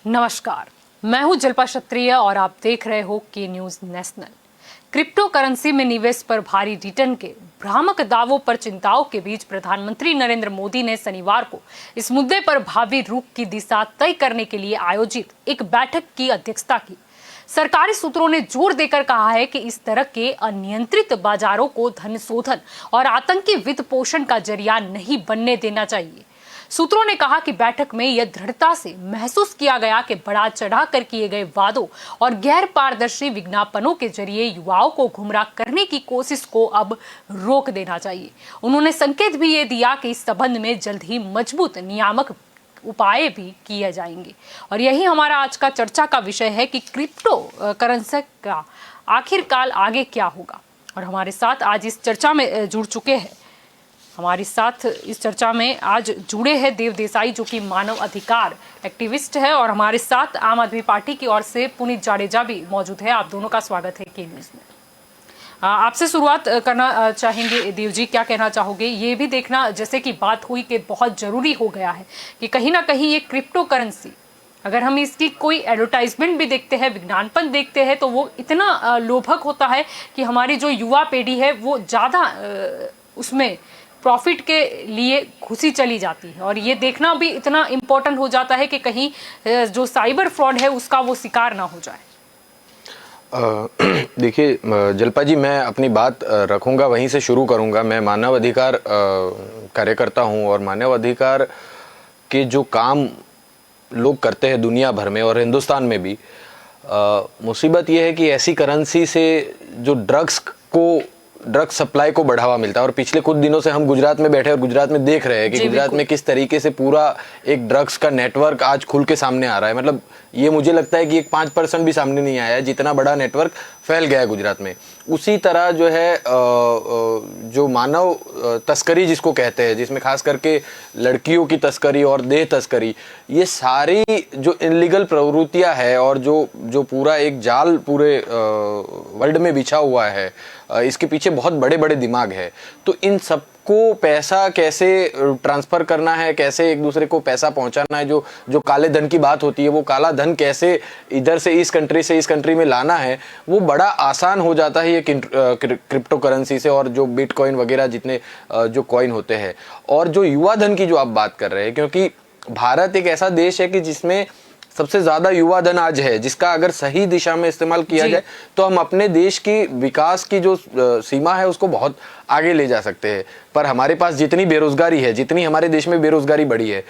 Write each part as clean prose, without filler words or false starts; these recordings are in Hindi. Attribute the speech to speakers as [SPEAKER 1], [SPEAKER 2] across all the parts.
[SPEAKER 1] नमस्कार, मैं हूं जल्पा क्षत्रिय और आप देख रहे हो के न्यूज नेशनल। क्रिप्टो करेंसी में निवेश पर भारी रिटर्न के भ्रामक दावों पर चिंताओं के बीच प्रधानमंत्री नरेंद्र मोदी ने शनिवार को इस मुद्दे पर भावी रुख की दिशा तय करने के लिए आयोजित एक बैठक की अध्यक्षता की। सरकारी सूत्रों ने जोर देकर कहा है कि इस तरह के अनियंत्रित बाजारों को धन शोधन और आतंकी वित्त पोषण का जरिया नहीं बनने देना चाहिए। सूत्रों ने कहा कि बैठक में यह दृढ़ता से महसूस किया गया कि बढ़ा चढ़ाकर किए गए वादों और गैर पारदर्शी विज्ञापनों के जरिए युवाओं को गुमराह करने की कोशिश को अब रोक देना चाहिए। उन्होंने संकेत भी ये दिया कि इस संबंध में जल्द ही मजबूत नियामक उपाय भी किए जाएंगे। और यही हमारा आज का चर्चा का विषय है कि क्रिप्टो करेंसी का आखिरकार आगे क्या होगा। और हमारे साथ आज इस चर्चा में जुड़ चुके हैं, हमारे साथ इस चर्चा में आज जुड़े हैं देव देसाई, जो कि मानव अधिकार एक्टिविस्ट है, और हमारे साथ आम आदमी पार्टी की ओर से पुनीत जाडेजा भी मौजूद है। आप दोनों का स्वागत है के न्यूज़ में। आपसे शुरुआत करना चाहेंगे देव जी, क्या कहना चाहोगे? ये भी देखना जैसे कि बात हुई कि बहुत जरूरी हो गया है कि कहीं ना कहीं ये क्रिप्टो करेंसी, अगर हम इसकी कोई एडवर्टाइजमेंट भी देखते हैं, विज्ञापन देखते हैं, तो वो इतना लोभक होता है कि हमारी जो युवा पीढ़ी है वो ज़्यादा उसमें प्रॉफिट के लिए घुसी चली जाती है। और ये देखना भी इतना इम्पोर्टेंट हो जाता है कि कहीं जो साइबर फ्रॉड है उसका वो शिकार ना हो जाए।
[SPEAKER 2] देखिए जल्पा जी, मैं अपनी बात रखूंगा, वहीं से शुरू करूंगा। मैं मानव अधिकार कार्यकर्ता हूं और मानव अधिकार के जो काम लोग करते हैं दुनिया भर में और हिंदुस्तान में भी, मुसीबत ये है कि ऐसी करेंसी से जो ड्रग्स सप्लाई को बढ़ावा मिलता है। और पिछले कुछ दिनों से हम गुजरात में बैठे और गुजरात में देख रहे हैं कि गुजरात में किस तरीके से पूरा एक ड्रग्स का नेटवर्क आज खुल के सामने आ रहा है। मतलब ये मुझे लगता है कि एक 5% भी सामने नहीं आया है, जितना बड़ा नेटवर्क फैल गया है गुजरात में। उसी तरह जो है जो मानव तस्करी जिसको कहते हैं, जिसमें खास करके लड़कियों की तस्करी और देह तस्करी, ये सारी जो इनलीगल प्रवृत्तियां है और जो पूरा एक जाल पूरे वर्ल्ड में बिछा हुआ है, इसके पीछे बहुत बड़े बड़े दिमाग है। तो इन सबको पैसा कैसे ट्रांसफर करना है, कैसे एक दूसरे को पैसा पहुंचाना है, जो काले धन की बात होती है, वो काला धन कैसे इधर से इस कंट्री से इस कंट्री में लाना है, वो बड़ा आसान हो जाता है ये क्रिप्टो करेंसी से। और जो बिटकॉइन वगैरह जितने जो कॉइन होते हैं, और जो युवा धन की जो आप बात कर रहे हैं, क्योंकि भारत एक ऐसा देश है कि जिसमें सबसे ज्यादा युवा धन आज है, जिसका अगर सही दिशा में इस्तेमाल किया जाए तो हम अपने देश की विकास की जो सीमा है उसको बहुत आगे ले जा सकते हैं। पर हमारे पास जितनी बेरोजगारी है, जितनी हमारे देश में बेरोजगारी बढ़ी है,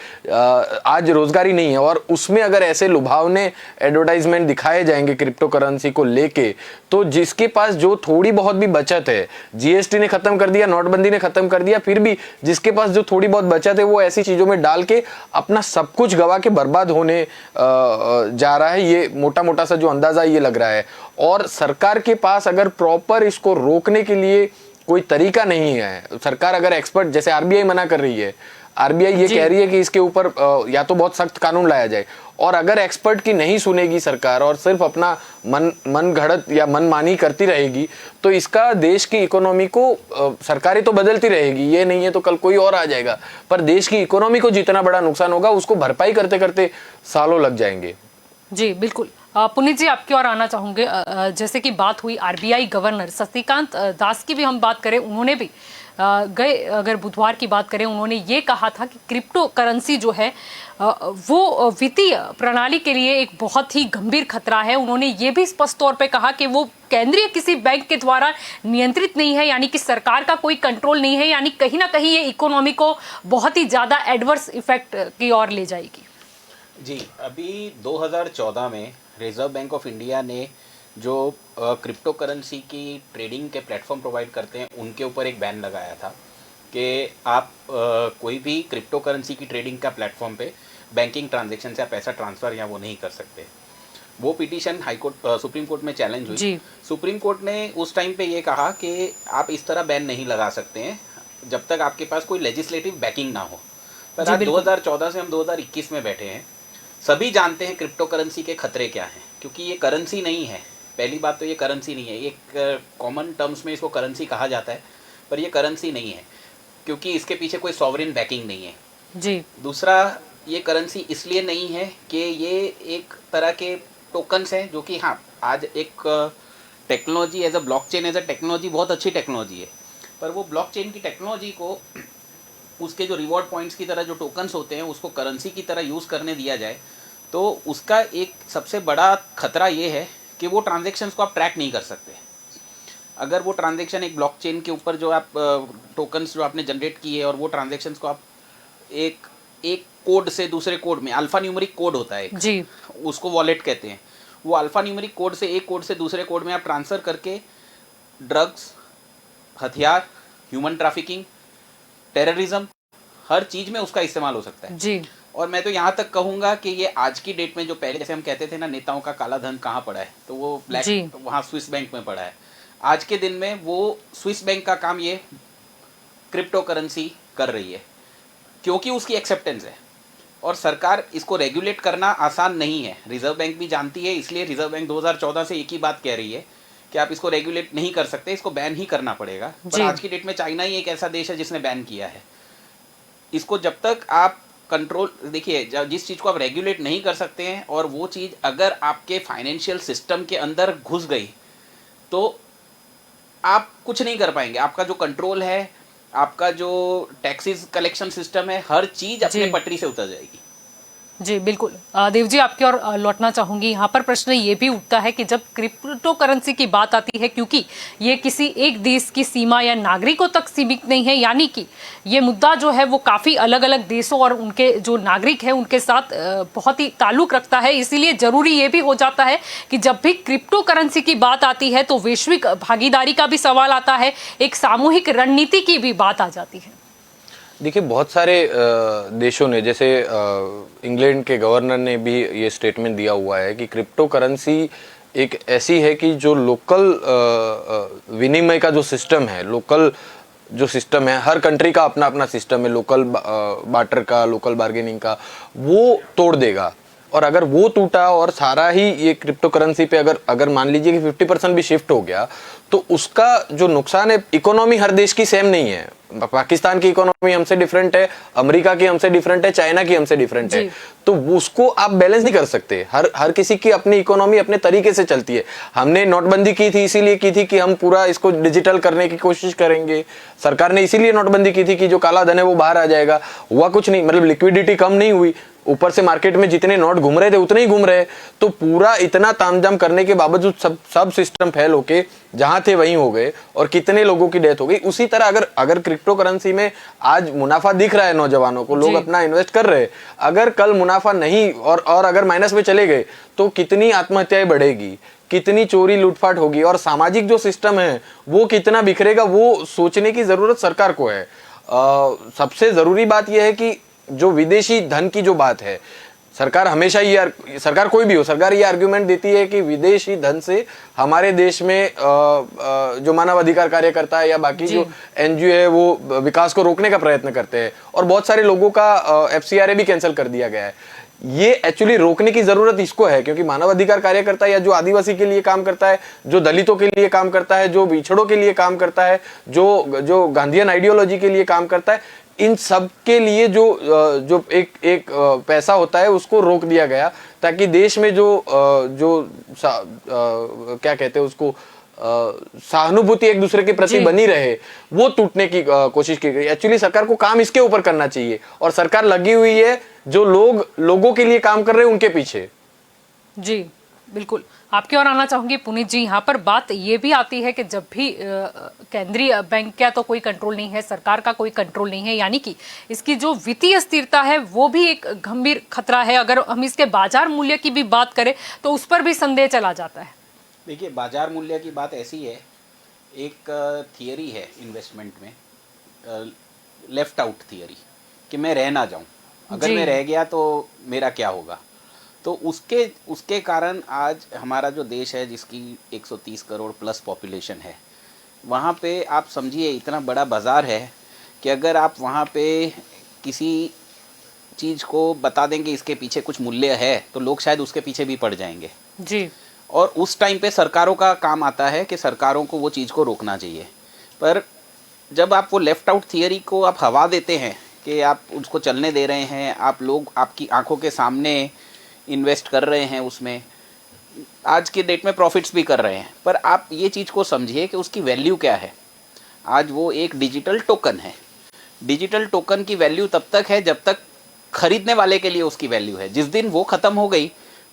[SPEAKER 2] आज रोजगारी नहीं है। और उसमें अगर ऐसे लुभावने एडवर्टाइजमेंट दिखाए जाएंगे क्रिप्टो करेंसी को लेके, तो जिसके पास जो थोड़ी बहुत भी बचत है, जीएसटी ने खत्म कर दिया, नोटबंदी ने खत्म कर दिया, फिर भी जिसके पास जो थोड़ी बहुत बचत है वो ऐसी चीजों में डाल के अपना सब कुछ गवा के बर्बाद होने जा रहा है। ये मोटा मोटा सा जो अंदाजा ये लग रहा है। और सरकार के पास अगर प्रॉपर इसको रोकने के लिए कोई तरीका नहीं है, सरकार अगर एक्सपर्ट, जैसे आरबीआई मना कर रही है, आरबीआई ये कह रही है कि इसके ऊपर या तो बहुत सख्त कानून लाया जाए, और अगर एक्सपर्ट की नहीं सुनेगी सरकार और सिर्फ अपना मन घड़त या मनमानी करती रहेगी, तो इसका देश की इकोनॉमी को, सरकारें तो बदलती रहेगी, ये नहीं है तो कल कोई और आ जाएगा, पर देश की इकोनॉमी को जितना बड़ा नुकसान होगा उसको भरपाई करते करते सालों लग जाएंगे।
[SPEAKER 1] जी बिल्कुल। पुनीत जी, आपकी ओर आना चाहूंगे। जैसे कि बात हुई आरबीआई गवर्नर शक्तिकांत दास की भी हम बात करें, उन्होंने भी अगर बुधवार की बात करें, उन्होंने ये कहा था कि क्रिप्टो करेंसी जो है वो वित्तीय प्रणाली के लिए एक बहुत ही गंभीर खतरा है। उन्होंने ये भी स्पष्ट तौर पे कहा कि वो केंद्रीय किसी बैंक के द्वारा नियंत्रित नहीं है, यानी कि सरकार का कोई कंट्रोल नहीं है, यानी कहीं ना कहीं ये इकोनॉमी को बहुत ही ज्यादा एडवर्स इफेक्ट की ओर ले जाएगी।
[SPEAKER 3] जी, अभी 2014 में रिजर्व बैंक ऑफ इंडिया ने जो क्रिप्टो करेंसी की ट्रेडिंग के प्लेटफॉर्म प्रोवाइड करते हैं उनके ऊपर एक बैन लगाया था कि आप कोई भी क्रिप्टो करेंसी की ट्रेडिंग का प्लेटफॉर्म पे बैंकिंग ट्रांजैक्शन से आप पैसा ट्रांसफ़र या वो नहीं कर सकते। वो petition high court supreme court में चैलेंज हुई। सुप्रीम कोर्ट ने उस टाइम पे ये कहा कि आप इस तरह बैन नहीं लगा सकते हैं जब तक आपके पास कोई लेजिस्लेटिव बैकिंग ना हो। पर आज 2014 से हम 2021 में बैठे हैं, सभी जानते हैं क्रिप्टो करेंसी के खतरे क्या हैं, क्योंकि ये करेंसी नहीं है। पहली बात तो ये करेंसी नहीं है, एक कॉमन टर्म्स में इसको करेंसी कहा जाता है, पर ये करेंसी नहीं है क्योंकि इसके पीछे कोई सॉवरेन बैकिंग नहीं है।
[SPEAKER 1] जी।
[SPEAKER 3] दूसरा, ये करेंसी इसलिए नहीं है कि ये एक तरह के टोकन्स हैं जो कि हाँ आज एक technology as a blockchain as a technology बहुत अच्छी टेक्नोलॉजी है, पर वो ब्लॉकचेन की टेक्नोलॉजी को उसके जो रिवॉर्ड पॉइंट्स की तरह जो टोकन्स होते हैं उसको करेंसी की तरह यूज़ करने दिया जाए तो उसका एक सबसे बड़ा खतरा ये है कि वो ट्रांजेक्शन्स को आप ट्रैक नहीं कर सकते। अगर वो ट्रांजेक्शन एक ब्लॉकचेन के ऊपर जो आप टोकन्स जो आपने जनरेट किए और वो ट्रांजेक्शन्स को आप एक एक कोड से दूसरे कोड में, अल्फा न्यूमेरिक कोड होता है
[SPEAKER 1] जी,
[SPEAKER 3] उसको वॉलेट कहते हैं, वो अल्फा न्यूमेरिक कोड से एक कोड से दूसरे कोड में आप ट्रांसफ़र करके ड्रग्स, हथियार, ह्यूमन ट्रैफिकिंग, टेररिज्म, हर चीज़ में उसका इस्तेमाल हो सकता है
[SPEAKER 1] जी,
[SPEAKER 3] और मैं तो यहाँ तक कहूँगा कि ये आज की डेट में जो पहले जैसे हम कहते थे ना नेताओं का काला धन कहाँ पड़ा है, तो वो ब्लैक वहाँ स्विस बैंक में पड़ा है। आज के दिन में वो स्विस बैंक का काम ये क्रिप्टो करेंसी कर रही है क्योंकि उसकी एक्सेप्टेंस है और सरकार इसको रेगुलेट करना आसान नहीं है। रिजर्व बैंक भी जानती है, इसलिए रिजर्व बैंक 2014 से एक ही बात कह रही है कि आप इसको रेगुलेट नहीं कर सकते, इसको बैन ही करना पड़ेगा। पर आज की डेट में चाइना ही एक ऐसा देश है जिसने बैन किया है। इसको जब तक आप कंट्रोल, देखिए जिस चीज़ को आप रेगुलेट नहीं कर सकते हैं और वो चीज़ अगर आपके फाइनेंशियल सिस्टम के अंदर घुस गई तो आप कुछ नहीं कर पाएंगे। आपका जो कंट्रोल है, आपका जो टैक्सेस कलेक्शन सिस्टम है, हर चीज़ अपने पटरी से उतर जाएगी।
[SPEAKER 1] जी बिल्कुल। देव जी आपकी ओर लौटना चाहूंगी। यहाँ पर प्रश्न ये भी उठता है कि जब क्रिप्टो करेंसी की बात आती है, क्योंकि ये किसी एक देश की सीमा या नागरिकों तक सीमित नहीं है, यानी कि ये मुद्दा जो है वो काफी अलग अलग देशों और उनके जो नागरिक हैं उनके साथ बहुत ही ताल्लुक रखता है। इसीलिए जरूरी ये भी हो जाता है कि जब भी क्रिप्टो करेंसी की बात आती है तो वैश्विक भागीदारी का भी सवाल आता है, एक सामूहिक रणनीति की भी बात आ जाती है।
[SPEAKER 2] देखिए बहुत सारे देशों ने, जैसे इंग्लैंड के गवर्नर ने भी ये स्टेटमेंट दिया हुआ है कि क्रिप्टो करेंसी एक ऐसी है कि जो लोकल विनिमय का जो सिस्टम है, लोकल जो सिस्टम है, हर कंट्री का अपना अपना सिस्टम है, लोकल बार्टर का, लोकल बार्गेनिंग का, वो तोड़ देगा। और अगर वो टूटा और सारा ही ये क्रिप्टो करेंसी पे अगर मान लीजिए कि 50% भी शिफ्ट हो गया तो उसका जो नुकसान है, इकोनॉमी हर देश की सेम नहीं है। पाकिस्तान की इकोनॉमी हमसे डिफरेंट है, अमेरिका की हमसे डिफरेंट है, चाइना की हमसे डिफरेंट है, तो उसको आप बैलेंस नहीं कर सकते। हर किसी की अपनी इकोनॉमी अपने तरीके से चलती है। हमने नोटबंदी की थी इसीलिए की थी कि हम पूरा इसको डिजिटल करने की कोशिश करेंगे। सरकार ने इसीलिए नोटबंदी की थी कि जो काला धन है वो बाहर आ जाएगा। हुआ कुछ नहीं, मतलब लिक्विडिटी कम नहीं हुई, ऊपर से मार्केट में जितने नोट घूम रहे थे उतने ही घूम रहे। तो पूरा इतना तामझाम करने के बावजूद सब सिस्टम फेल होके जहां थे वहीं हो गए और कितने लोगों की डेथ हो गई। उसी तरह अगर क्रिप्टो करेंसी में आज मुनाफा दिख रहा है नौजवानों को, लोग अपना इन्वेस्ट कर रहे हैं, अगर कल मुनाफा नहीं और अगर माइनस में चले गए तो कितनी आत्महत्याएं बढ़ेगी, कितनी चोरी लूटपाट होगी और सामाजिक जो सिस्टम है वो कितना बिखरेगा, वो सोचने की जरूरत सरकार को है। सबसे जरूरी बात यह है कि जो विदेशी धन की जो बात है, सरकार हमेशा ये, सरकार कोई भी हो, सरकार ये आर्ग्यूमेंट देती है कि विदेशी धन से हमारे देश में जो मानव अधिकार कार्यकर्ता है या बाकी जो एनजीओ है वो विकास को रोकने का प्रयत्न करते हैं और बहुत सारे लोगों का FCRA भी कैंसिल कर दिया गया है। ये एक्चुअली रोकने की जरूरत इसको है क्योंकि मानव अधिकार कार्यकर्ता या जो आदिवासी के लिए काम करता है, जो दलितों के लिए काम करता है, जो पिछड़ों के लिए काम करता है, जो गांधीयन आइडियोलॉजी के लिए काम करता है, इन सब के लिए जो एक पैसा होता है उसको रोक दिया गया ताकि देश में क्या कहते हैं उसको, सहानुभूति एक दूसरे के प्रति बनी रहे, वो टूटने की कोशिश की गई। एक्चुअली सरकार को काम इसके ऊपर करना चाहिए और सरकार लगी हुई है जो लोगों के लिए काम कर रहे हैं उनके पीछे।
[SPEAKER 1] जी बिल्कुल। आपकी ओर आना चाहूंगी पुनीत जी। यहाँ पर बात ये भी आती है कि जब भी केंद्रीय बैंक का तो कोई कंट्रोल नहीं है, सरकार का कोई कंट्रोल नहीं है, यानी कि इसकी जो वित्तीय स्थिरता है वो भी एक गंभीर खतरा है। अगर हम इसके बाजार मूल्य की भी बात करें तो उस पर भी संदेह चला जाता है।
[SPEAKER 3] देखिए बाजार मूल्य की बात ऐसी है, एक थियरी है इन्वेस्टमेंट में, लेफ्ट आउट थियरी, कि मैं रह ना जाऊं, अगर मैं रह गया तो मेरा क्या होगा। तो उसके कारण आज हमारा जो देश है जिसकी 130 करोड़ प्लस पॉपुलेशन है, वहाँ पे आप समझिए इतना बड़ा बाज़ार है कि अगर आप वहाँ पे किसी चीज़ को बता देंगे इसके पीछे कुछ मूल्य है तो लोग शायद उसके पीछे भी पड़ जाएंगे
[SPEAKER 1] जी।
[SPEAKER 3] और उस टाइम पे सरकारों का काम आता है कि सरकारों को वो चीज़ को रोकना चाहिए। पर जब आप वो लेफ़्ट आउट थियरी को आप हवा देते हैं कि आप उसको चलने दे रहे हैं, आप लोग आपकी आंखों के सामने इन्वेस्ट कर रहे हैं उसमें, आज के डेट में प्रॉफिट्स भी कर रहे हैं, पर आप ये चीज़ को समझिए कि उसकी वैल्यू क्या है। आज वो एक डिजिटल टोकन है। डिजिटल टोकन की वैल्यू तब तक है जब तक खरीदने वाले के लिए उसकी वैल्यू है। जिस दिन वो ख़त्म हो गई,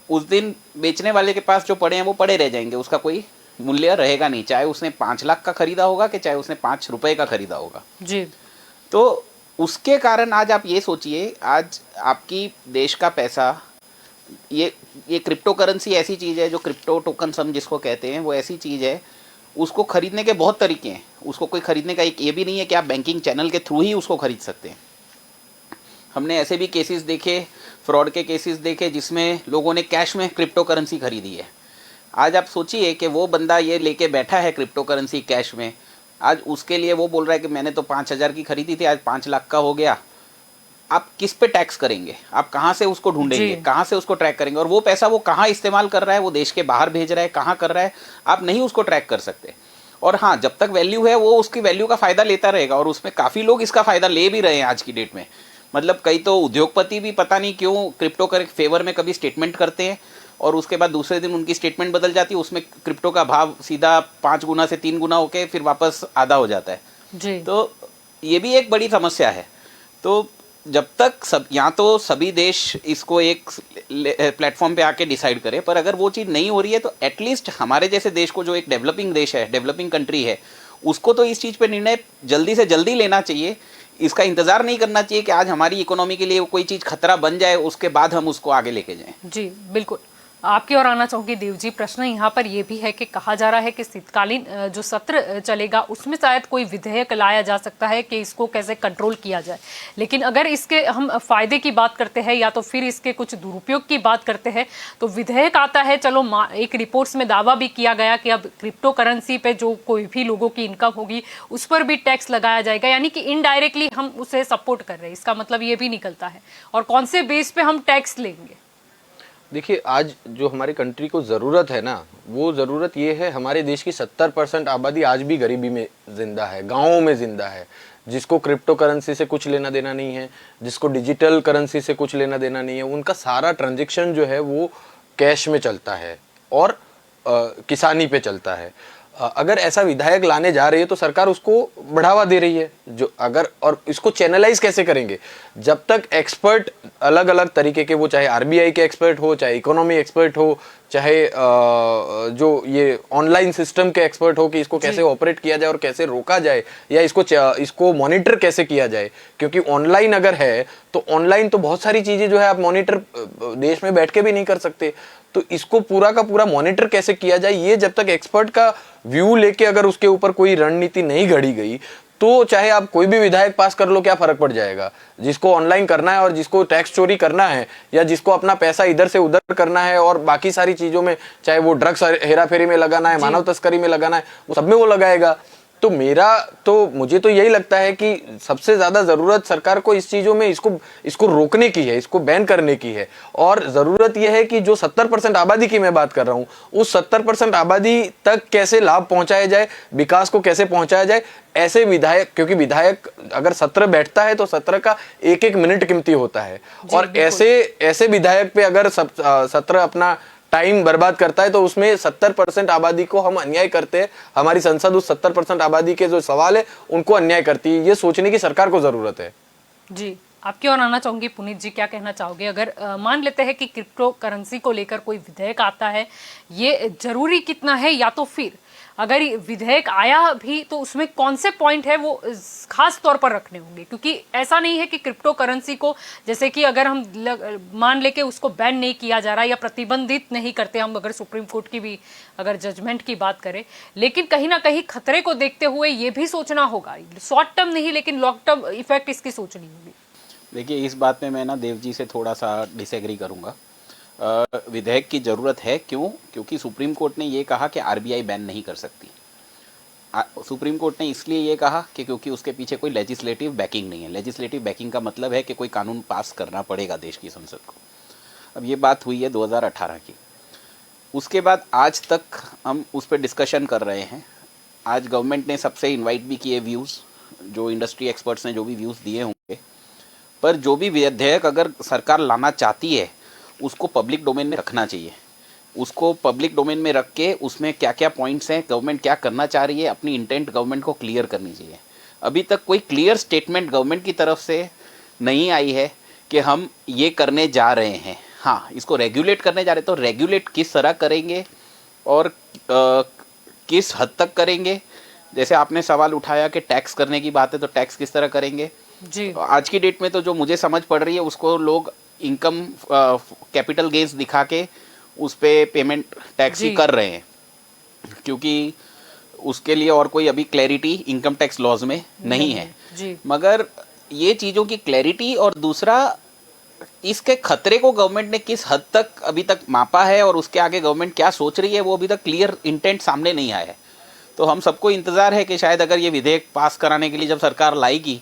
[SPEAKER 3] उस दिन बेचने वाले के पास जो पड़े हैं वो पड़े रह जाएंगे, उसका कोई मूल्य रहेगा नहीं, चाहे उसने 5 लाख का खरीदा होगा कि चाहे उसने 5 रुपए का खरीदा होगा
[SPEAKER 1] जी।
[SPEAKER 3] तो उसके कारण आज आप ये सोचिए, आज आपकी देश का पैसा, ये क्रिप्टो करेंसी ऐसी चीज़ है, जो क्रिप्टो टोकन हम जिसको कहते हैं, वो ऐसी चीज़ है, उसको खरीदने के बहुत तरीके हैं। उसको कोई खरीदने का एक ये भी नहीं है कि आप बैंकिंग चैनल के थ्रू ही उसको खरीद सकते हैं। हमने ऐसे भी केसेस देखे, फ्रॉड के केसेस देखे, जिसमें लोगों ने कैश में क्रिप्टो करेंसी खरीदी है। आज आप सोचिए कि वो बंदा ये लेके बैठा है क्रिप्टो करेंसी कैश में, आज उसके लिए वो बोल रहा है कि मैंने तो 5,000 की खरीदी थी, आज 5 लाख का हो गया। आप किस पे टैक्स करेंगे? आप कहाँ से उसको ढूंढेंगे, कहाँ से उसको ट्रैक करेंगे? और वो पैसा वो कहाँ इस्तेमाल कर रहा है, वो देश के बाहर भेज रहा है, कहाँ कर रहा है, आप नहीं उसको ट्रैक कर सकते। और हाँ, जब तक वैल्यू है वो उसकी वैल्यू का फ़ायदा लेता रहेगा, और उसमें काफ़ी लोग इसका फ़ायदा ले भी रहे हैं आज की डेट में। मतलब कई तो उद्योगपति भी पता नहीं क्यों क्रिप्टो के फेवर में कभी स्टेटमेंट करते हैं और उसके बाद दूसरे दिन उनकी स्टेटमेंट बदल जाती है, उसमें क्रिप्टो का भाव सीधा 5 गुना से 3 गुना होके फिर वापस आधा हो जाता है
[SPEAKER 1] जी।
[SPEAKER 3] तो ये भी एक बड़ी समस्या है। तो जब तक या तो सभी देश इसको एक प्लेटफॉर्म पे आके डिसाइड करे, पर अगर वो चीज़ नहीं हो रही है तो एटलीस्ट हमारे जैसे देश को, जो एक डेवलपिंग देश है, डेवलपिंग कंट्री है, उसको तो इस चीज़ पे निर्णय जल्दी से जल्दी लेना चाहिए। इसका इंतज़ार नहीं करना चाहिए कि आज हमारी इकोनॉमी के लिए कोई चीज़ खतरा बन जाए, उसके बाद हम उसको आगे लेके जाएं।
[SPEAKER 1] जी बिल्कुल, आपकी ओर आना चाहूंगी देव जी। प्रश्न यहाँ पर यह भी है कि कहा जा रहा है कि शीतकालीन जो सत्र चलेगा उसमें शायद कोई विधेयक लाया जा सकता है कि इसको कैसे कंट्रोल किया जाए, लेकिन अगर इसके हम फायदे की बात करते हैं या तो फिर इसके कुछ दुरुपयोग की बात करते हैं तो विधेयक आता है, चलो एक रिपोर्ट्स में दावा भी किया गया कि अब क्रिप्टो करेंसी पे जो कोई भी लोगों की इनकम होगी उस पर भी टैक्स लगाया जाएगा, यानी कि इनडायरेक्टली हम उसे सपोर्ट कर रहे हैं, इसका मतलब ये भी निकलता है। और कौन से बेस पे हम टैक्स लेंगे?
[SPEAKER 2] देखिए, आज जो हमारी कंट्री को ज़रूरत है ना, वो ज़रूरत ये है, हमारे देश की 70% आबादी आज भी गरीबी में ज़िंदा है, गाँवों में ज़िंदा है, जिसको क्रिप्टो करेंसी से कुछ लेना देना नहीं है, जिसको डिजिटल करेंसी से कुछ लेना देना नहीं है। उनका सारा ट्रांजैक्शन जो है वो कैश में चलता है और किसानी पे चलता है। अगर ऐसा विधायक लाने जा रही है तो सरकार उसको बढ़ावा दे रही है, जो अगर, और इसको चैनलाइज कैसे करेंगे? जब तक एक्सपर्ट अलग अलग तरीके के, वो चाहे आरबीआई के एक्सपर्ट हो, चाहे इकोनॉमी एक्सपर्ट हो, चाहे जो ये ऑनलाइन सिस्टम के एक्सपर्ट हो कि इसको कैसे ऑपरेट किया जाए और कैसे रोका जाए, या इसको मॉनिटर कैसे किया जाए, क्योंकि ऑनलाइन अगर है तो ऑनलाइन तो बहुत सारी चीजें जो है आप मॉनिटर देश में बैठ के भी नहीं कर सकते। तो इसको पूरा का पूरा मॉनिटर कैसे किया जाए, ये जब तक एक्सपर्ट का व्यू लेके अगर उसके ऊपर कोई रणनीति नहीं घड़ी गई तो चाहे आप कोई भी विधायक पास कर लो, क्या फर्क पड़ जाएगा? जिसको ऑनलाइन करना है और जिसको टैक्स चोरी करना है या जिसको अपना पैसा इधर से उधर करना है और बाकी सारी चीजों में, चाहे वो ड्रग्स हेराफेरी में लगाना है, मानव तस्करी में लगाना है, वो सब में वो लगाएगा। तो मुझे तो यही लगता है कि सबसे ज्यादा जरूरत सरकार को इस चीजों में इसको रोकने की है, इसको बैन करने की है। और जरूरत यह है कि जो 70% आबादी की मैं बात कर रहा हूं, उस 70% आबादी तक कैसे लाभ पहुंचाया जाए, विकास को कैसे पहुंचाया जाए। ऐसे विधायक, क्योंकि विधायक अगर सत्र बैठता है तो सत्र का एक एक मिनट कीमती होता है, और ऐसे विधायक पे अगर सत्र अपना टाइम बर्बाद करता है तो उसमें 70% आबादी को हम अन्याय करते हैं। हमारी संसद उस 70% आबादी के जो सवाल है उनको अन्याय करती है। ये सोचने की सरकार को जरूरत है।
[SPEAKER 1] जी, आपकी ओर आना चाहूंगी पुनीत जी, क्या कहना चाहोगे? अगर मान लेते हैं कि क्रिप्टो करेंसी को लेकर कोई विधेयक आता है, ये जरूरी कितना है, या तो फिर अगर विधेयक आया भी तो उसमें कौन से पॉइंट है वो खास तौर पर रखने होंगे? क्योंकि ऐसा नहीं है कि क्रिप्टो करेंसी को, जैसे कि अगर हम मान ले के उसको बैन नहीं किया जा रहा या प्रतिबंधित नहीं करते हम, अगर सुप्रीम कोर्ट की भी अगर जजमेंट की बात करें, लेकिन कहीं ना कहीं खतरे को देखते हुए ये भी सोचना होगा, शॉर्ट टर्म नहीं लेकिन लॉन्ग टर्म इफेक्ट इसकी सोचनी होगी।
[SPEAKER 3] देखिए, इस बात में मैं ना देव जी से थोड़ा सा डिसएग्री करूंगा। विधेयक की ज़रूरत है, क्यों? क्योंकि सुप्रीम कोर्ट ने ये कहा कि आरबीआई बैन नहीं कर सकती। सुप्रीम कोर्ट ने इसलिए ये कहा कि क्योंकि उसके पीछे कोई लेजिस्लेटिव बैकिंग नहीं है। लेजिस्लेटिव बैकिंग का मतलब है कि कोई कानून पास करना पड़ेगा देश की संसद को। अब ये बात हुई है 2018 की, उसके बाद आज तक हम उस पर डिस्कशन कर रहे हैं। आज गवर्नमेंट ने सबसे इन्वाइट भी किए व्यूज़, जो इंडस्ट्री एक्सपर्ट्स ने जो भी व्यूज़ दिए होंगे, पर जो भी विधेयक अगर सरकार लाना चाहती है उसको पब्लिक डोमेन में रखना चाहिए। उसको पब्लिक डोमेन में रख के उसमें क्या क्या पॉइंट्स हैं, गवर्नमेंट क्या करना चाह रही है, अपनी इंटेंट गवर्नमेंट को क्लियर करनी चाहिए। अभी तक कोई क्लियर स्टेटमेंट गवर्नमेंट की तरफ से नहीं आई है कि हम ये करने जा रहे हैं। हाँ, इसको रेगुलेट करने जा रहे हैं, तो रेगुलेट किस तरह करेंगे और किस हद तक करेंगे। जैसे आपने सवाल उठाया कि टैक्स करने की बात है, तो टैक्स किस तरह करेंगे
[SPEAKER 1] जी।
[SPEAKER 3] आज की डेट में तो जो मुझे समझ पड़ रही है उसको लोग इनकम कैपिटल गेन्स दिखा के उस पे पेमेंट टैक्स ही कर रहे हैं, क्योंकि उसके लिए और कोई अभी क्लैरिटी इनकम टैक्स लॉज में नहीं है
[SPEAKER 1] जी।
[SPEAKER 3] मगर ये चीज़ों की क्लैरिटी और दूसरा इसके खतरे को गवर्नमेंट ने किस हद तक अभी तक मापा है और उसके आगे गवर्नमेंट क्या सोच रही है वो अभी तक क्लियर इंटेंट सामने नहीं आया है। तो हम सबको इंतज़ार है कि शायद अगर ये विधेयक पास कराने के लिए जब सरकार लाएगी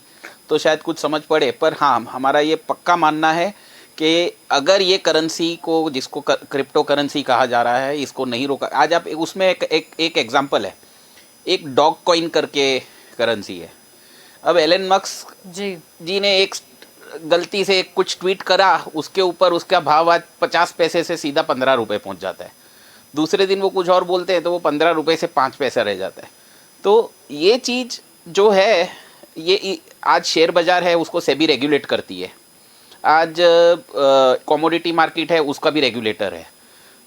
[SPEAKER 3] तो शायद कुछ समझ पड़े। पर हाँ, हमारा ये पक्का मानना है कि अगर ये करेंसी को, जिसको क्रिप्टो करेंसी कहा जा रहा है, इसको नहीं रोका। आज आप उसमें एक एग्जांपल है, एक डॉग कॉइन करके करेंसी है। अब एलन मस्क जी ने एक गलती से कुछ ट्वीट करा, उसके ऊपर उसका भाव आज 50 पैसे से सीधा 15 रुपये पहुंच जाता है। दूसरे दिन वो कुछ और बोलते हैं तो वो 15 रुपये से 5 पैसा रह जाता है। तो ये चीज़ जो है, ये आज शेयर बाज़ार है उसको सेबी रेगुलेट करती है, आज कमोडिटी मार्केट है उसका भी रेगुलेटर है।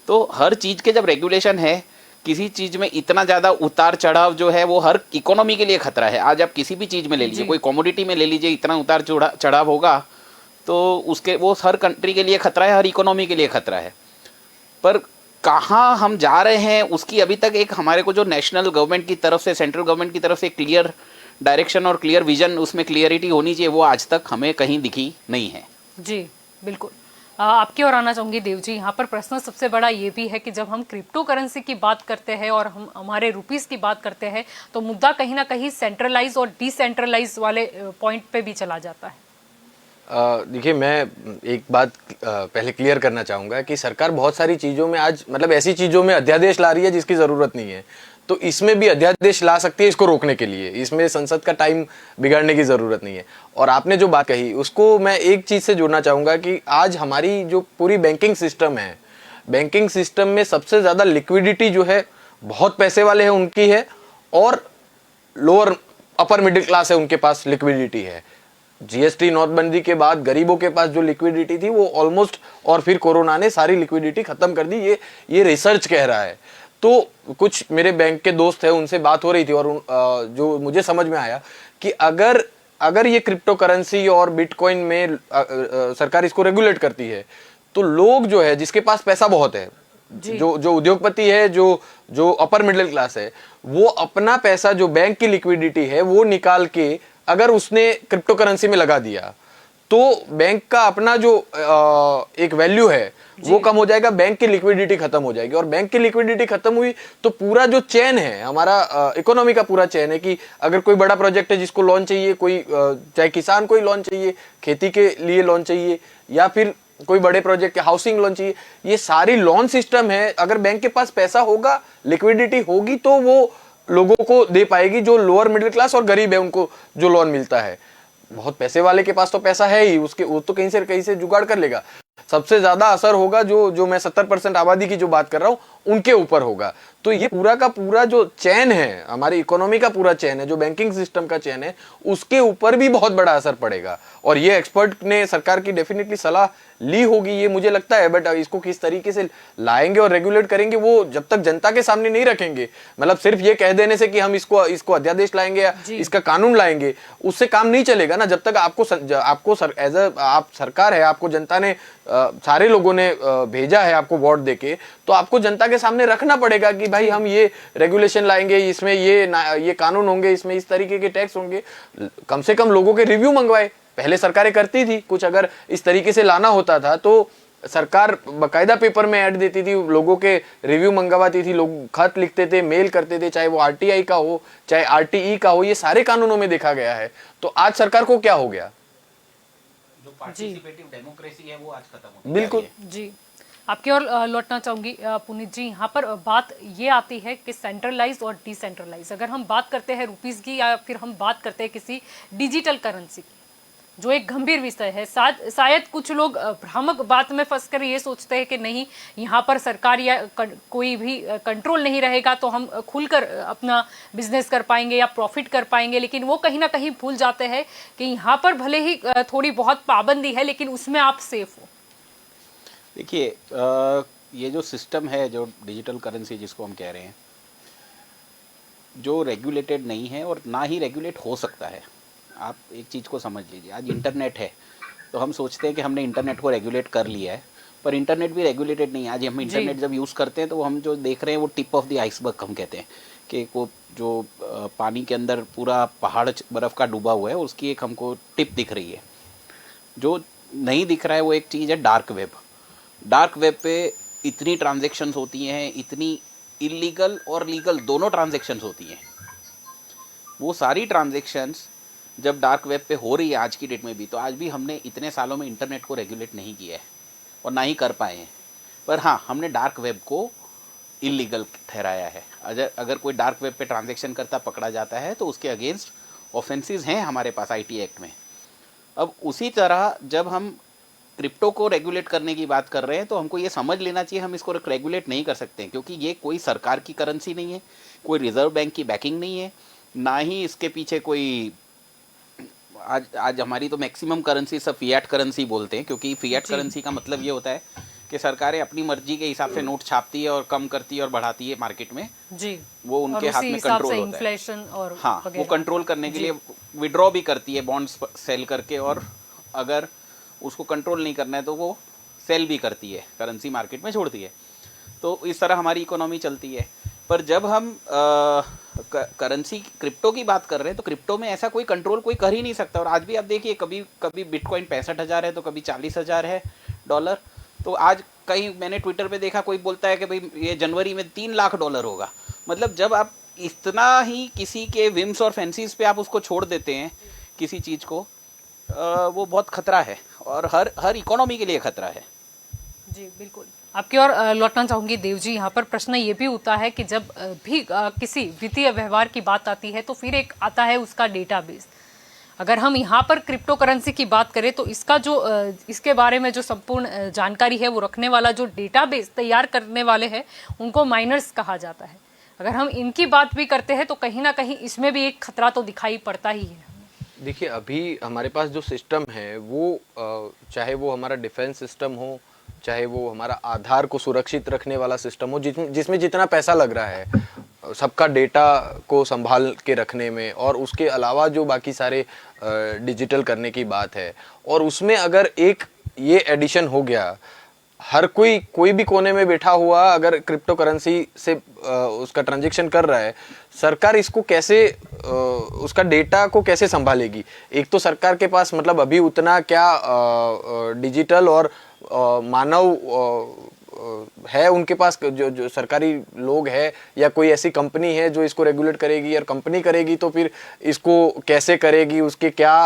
[SPEAKER 3] तो हर चीज़ के जब रेगुलेशन है, किसी चीज़ में इतना ज़्यादा उतार चढ़ाव जो है वो हर इकोनॉमी के लिए खतरा है। आज आप किसी भी चीज़ में ले लीजिए, कोई कमोडिटी में ले लीजिए, इतना उतार चढ़ाव होगा तो उसके वो हर कंट्री के लिए खतरा है, हर इकोनॉमी के लिए खतरा है। पर कहाँ हम जा रहे हैं उसकी अभी तक एक हमारे को जो नेशनल गवर्नमेंट की तरफ से, सेंट्रल गवर्नमेंट की तरफ से क्लियर डायरेक्शन और क्लियर विजन, उसमें क्लियरिटी होनी चाहिए, वो आज तक हमें कहीं दिखी नहीं है।
[SPEAKER 1] जी बिल्कुल। आपकी ओर आना चाहूंगी देव जी। यहाँ पर प्रश्न सबसे बड़ा ये भी है कि जब हम क्रिप्टो करेंसी की बात करते हैं और हम हमारे रुपीस की बात करते हैं तो मुद्दा कहीं ना कहीं सेंट्रलाइज और डिसेंट्रलाइज वाले पॉइंट पे भी चला जाता है।
[SPEAKER 2] देखिए, मैं एक बात पहले क्लियर करना चाहूँगा कि सरकार बहुत सारी चीज़ों में आज, मतलब ऐसी चीज़ों में अध्यादेश ला रही है जिसकी ज़रूरत नहीं है, तो इसमें भी अध्यादेश ला सकती है इसको रोकने के लिए। इसमें संसद का टाइम बिगाड़ने की ज़रूरत नहीं है। और आपने जो बात कही उसको मैं एक चीज़ से जोड़ना चाहूँगा कि आज हमारी जो पूरी बैंकिंग सिस्टम है, बैंकिंग सिस्टम में सबसे ज़्यादा लिक्विडिटी जो है बहुत पैसे वाले हैं उनकी है, और लोअर अपर मिडिल क्लास है उनके पास लिक्विडिटी है। जीएसटी नोटबंदी के बाद गरीबों के पास जो लिक्विडिटी थी वो ऑलमोस्ट, और फिर कोरोना ने सारी लिक्विडिटी खत्म कर दी, ये रिसर्च कह रहा है। तो कुछ मेरे बैंक के दोस्त हैं, उनसे बात हो रही थी और जो मुझे समझ में आया कि अगर ये क्रिप्टो करेंसी और बिटकॉइन में सरकार इसको रेगुलेट करती है तो लोग जो है, जिसके पास पैसा बहुत है, जो उद्योगपति है, जो अपर मिडिल क्लास है, वो अपना पैसा जो बैंक की लिक्विडिटी है वो निकाल के अगर उसने क्रिप्टो करेंसी में लगा दिया तो बैंक का अपना जो एक वैल्यू है वो कम हो जाएगा, बैंक की लिक्विडिटी खत्म हो जाएगी। और बैंक की लिक्विडिटी खत्म हुई तो पूरा जो चेन है हमारा, इकोनॉमी का पूरा चेन है कि अगर कोई बड़ा प्रोजेक्ट है जिसको लोन चाहिए, कोई चाहे किसान कोई लोन चाहिए, खेती के लिए लोन चाहिए, या फिर कोई बड़े प्रोजेक्ट के हाउसिंग लोन चाहिए, ये सारी लोन सिस्टम है। अगर बैंक के पास पैसा होगा, लिक्विडिटी होगी, तो वो लोगों को दे पाएगी जो लोअर मिडिल क्लास और गरीब है, उनको जो लोन मिलता है। बहुत पैसे वाले के पास तो पैसा है ही, वो तो कहीं से जुगाड़ कर लेगा। सबसे ज्यादा असर होगा जो मैं 70% आबादी की जो बात कर रहा हूं उनके ऊपर होगा। तो ये पूरा का पूरा जो चेन है, हमारी इकोनॉमी का पूरा चेन है, जो बैंकिंग सिस्टम का चेन है, उसके ऊपर भी बहुत बड़ा असर पड़ेगा। और ये एक्सपर्ट ने सरकार की डेफिनेटली सलाह ली होगी, ये मुझे लगता है। बट इसको किस तरीके से लाएंगे और रेगुलेट करेंगे वो जब तक जनता के सामने नहीं रखेंगे, मतलब सिर्फ ये कह देने से कि हम इसको अध्यादेश लाएंगे या इसका कानून लाएंगे, उससे काम नहीं चलेगा ना। जब तक आपको आप सरकार है, आपको जनता ने सारे लोगों ने भेजा है आपको वोट देके, तो आपको जनता के सामने रखना पड़ेगा कि भाई हम ये रेगुलेशन लाएंगे, इसमें ये कानून होंगे, इसमें इस तरीके के टैक्स होंगे। कम से कम लोगों के रिव्यू मंगवाए। पहले सरकारें करती थी, कुछ अगर इस तरीके से लाना होता था तो सरकार बकायदा पेपर में ऐड देती थी, लोगों के रिव्यू मंगवाती थी, लोग खत लिखते थे, मेल करते थे, चाहे वो आरटीआई का हो चाहे आरटीई का हो, ये सारे कानूनों में देखा गया है। तो आज सरकार को क्या हो गया?
[SPEAKER 3] जो पार्टिसिपेटिव डेमोक्रेसी है वो आज खत्म हो गई।
[SPEAKER 1] बिल्कुल जी। आपकी ओर लौटना चाहूंगी पुनीत जी। यहाँ पर बात ये आती है कि सेंट्रलाइज और डिसेंट्रलाइज, अगर हम बात करते हैं रुपीस की या फिर हम बात करते हैं किसी डिजिटल करेंसी की, जो एक गंभीर विषय है। शायद कुछ लोग भ्रामक बात में फंसकर ये सोचते हैं कि नहीं, यहाँ पर सरकार या कोई भी कंट्रोल नहीं रहेगा तो हम खुलकर अपना बिजनेस कर पाएंगे या प्रॉफिट कर पाएंगे, लेकिन वो कहीं ना कहीं भूल जाते हैं कि यहाँ पर भले ही थोड़ी बहुत पाबंदी है लेकिन उसमें आप सेफ हो।
[SPEAKER 3] देखिए, ये जो सिस्टम है, जो डिजिटल करेंसी जिसको हम कह रहे हैं, जो रेगुलेटेड नहीं है और ना ही रेगुलेट हो सकता है। आप एक चीज़ को समझ लीजिए, आज इंटरनेट है तो हम सोचते हैं कि हमने इंटरनेट को रेगुलेट कर लिया है, पर इंटरनेट भी रेगुलेटेड नहीं है। आज हम इंटरनेट जब यूज़ करते हैं तो हम जो देख रहे हैं वो टिप ऑफ द आइसबर्ग हम कहते हैं, कि वो जो पानी के अंदर पूरा पहाड़ बर्फ़ का डूबा हुआ है उसकी एक हमको टिप दिख रही है। जो नहीं दिख रहा है वो एक चीज़ है डार्क वेब। डार्क वेब पे इतनी ट्रांजेक्शन्स होती हैं, इतनी इलीगल और लीगल दोनों ट्रांजेक्शन्स होती हैं। वो सारी ट्रांजेक्शन्स जब डार्क वेब पे हो रही है आज की डेट में भी, तो आज भी हमने इतने सालों में इंटरनेट को रेगुलेट नहीं किया है और ना ही कर पाए हैं। पर हाँ, हमने डार्क वेब को इलीगल ठहराया है। अगर कोई डार्क वेब पे ट्रांजेक्शन करता पकड़ा जाता है तो उसके अगेंस्ट ऑफेंसेस हैं हमारे पास आईटी एक्ट में। अब उसी तरह जब हम क्रिप्टो को रेगुलेट करने की बात कर रहे हैं तो हमको ये समझ लेना चाहिए हम इसको रेगुलेट नहीं कर सकते हैं, क्योंकि ये कोई सरकार की करेंसी नहीं है, कोई रिजर्व बैंक की बैकिंग नहीं है, ना ही इसके पीछे कोई आज हमारी तो मैक्सिमम करेंसी सब फिएट करेंसी बोलते हैं, क्योंकि फिएट करेंसी का मतलब ये होता है कि सरकारें अपनी मर्जी के हिसाब से नोट छापती है और कम करती है और बढ़ाती है मार्केट में जी, वो उनके हाथ में कंट्रोल होता है। इन्फ्लेशन और हाँ, वो कंट्रोल करने के लिए विड्रॉ भी करती है बॉन्ड्स सेल करके, और अगर उसको कंट्रोल नहीं करना है तो वो सेल भी करती है, करेंसी मार्केट में छोड़ती है। तो इस तरह हमारी इकोनॉमी चलती है। पर जब हम करेंसी क्रिप्टो की बात कर रहे हैं तो क्रिप्टो में ऐसा कोई कंट्रोल कोई कर ही नहीं सकता। और आज भी आप देखिए, कभी कभी बिटकॉइन 65,000 है तो कभी 40,000 है डॉलर। तो आज कहीं मैंने ट्विटर पे देखा, कोई बोलता है कि भाई ये जनवरी में 3 लाख डॉलर होगा। मतलब जब आप इतना ही किसी के विम्स और फैंसीज पे आप उसको छोड़ देते हैं किसी चीज़ को, वो बहुत खतरा है और हर इकोनॉमी के लिए खतरा है।
[SPEAKER 1] जी बिल्कुल, आपकी ओर लौटना चाहूंगी देव जी। यहाँ पर प्रश्न ये भी होता है कि जब भी किसी वित्तीय व्यवहार की बात आती है तो फिर एक आता है उसका डेटाबेस। अगर हम यहाँ पर क्रिप्टो करेंसी की बात करें तो इसका जो इसके बारे में जो संपूर्ण जानकारी है वो रखने वाला जो डेटाबेस तैयार करने वाले हैं उनको माइनर्स कहा जाता है। अगर हम इनकी बात भी करते हैं तो कहीं ना कहीं इसमें भी एक खतरा तो दिखाई पड़ता ही है।
[SPEAKER 2] देखिए, अभी हमारे पास जो सिस्टम है वो चाहे वो हमारा डिफेंस सिस्टम हो, चाहे वो हमारा आधार को सुरक्षित रखने वाला सिस्टम हो, जिसमें जितना पैसा लग रहा है सबका डेटा को संभाल के रखने में, और उसके अलावा जो बाकी सारे डिजिटल करने की बात है, और उसमें अगर एक ये एडिशन हो गया, हर कोई भी कोने में बैठा हुआ अगर क्रिप्टो करेंसी से उसका ट्रांजैक्शन कर रहा है, सरकार इसको कैसे उसका डेटा को कैसे संभालेगी? एक तो सरकार के पास मतलब अभी उतना क्या डिजिटल और मानव है उनके पास, जो सरकारी लोग है या कोई ऐसी कंपनी है जो इसको रेगुलेट करेगी, और कंपनी करेगी तो फिर इसको कैसे करेगी, उसके क्या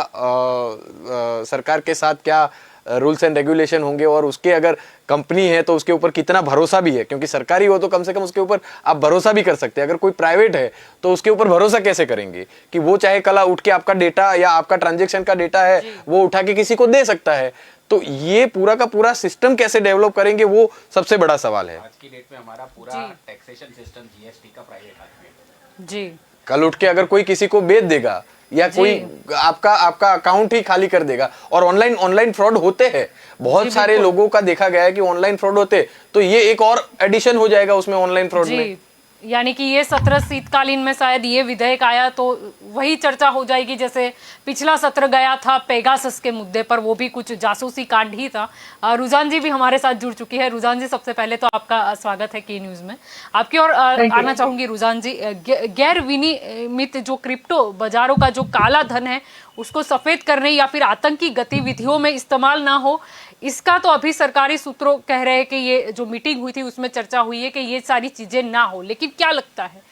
[SPEAKER 2] सरकार के साथ क्या रूल्स एंड रेगुलेशन होंगे, और उसके अगर कंपनी है तो उसके ऊपर कितना भरोसा भी है, क्योंकि सरकारी हो तो कम से कम उसके ऊपर आप भरोसा भी कर सकते हैं। अगर कोई प्राइवेट है तो उसके ऊपर भरोसा कैसे करेंगे कि वो चाहे कल उठ के आपका डेटा या आपका ट्रांजैक्शन का डेटा है वो उठा के किसी को दे सकता है। तो ये पूरा का पूरा सिस्टम कैसे डेवलप करेंगे वो सबसे बड़ा सवाल है।
[SPEAKER 3] आज की डेट में हमारा पूरा टैक्सेशन सिस्टम जीएसटी का प्राइवेट हाथ में
[SPEAKER 1] जी।
[SPEAKER 2] कल उठ के अगर कोई किसी को बेच देगा या कोई आपका अकाउंट ही खाली कर देगा, और ऑनलाइन फ्रॉड होते हैं, बहुत सारे लोगों का देखा गया है कि ऑनलाइन फ्रॉड होते, तो ये एक और एडिशन हो जाएगा उसमें ऑनलाइन फ्रॉड में।
[SPEAKER 1] यानी कि ये सत्र शीतकालीन में शायद ये विधेयक आया तो वही चर्चा हो जाएगी जैसे पिछला सत्र गया था पेगासस के मुद्दे पर, वो भी कुछ जासूसी कांड ही था। रुझान जी भी हमारे साथ जुड़ चुकी है। रुझान जी, सबसे पहले तो आपका स्वागत है के न्यूज में। आपकी ओर आना चाहूंगी रुझान जी। गैर विनियमित जो क्रिप्टो बाजारों का जो काला धन है उसको सफेद करने या फिर आतंकी गतिविधियों में इस्तेमाल ना हो, इसका तो अभी सरकारी सूत्रों कह रहे हैं कि ये जो मीटिंग हुई थी उसमें चर्चा हुई है कि ये सारी चीजें ना हो, लेकिन क्या लगता है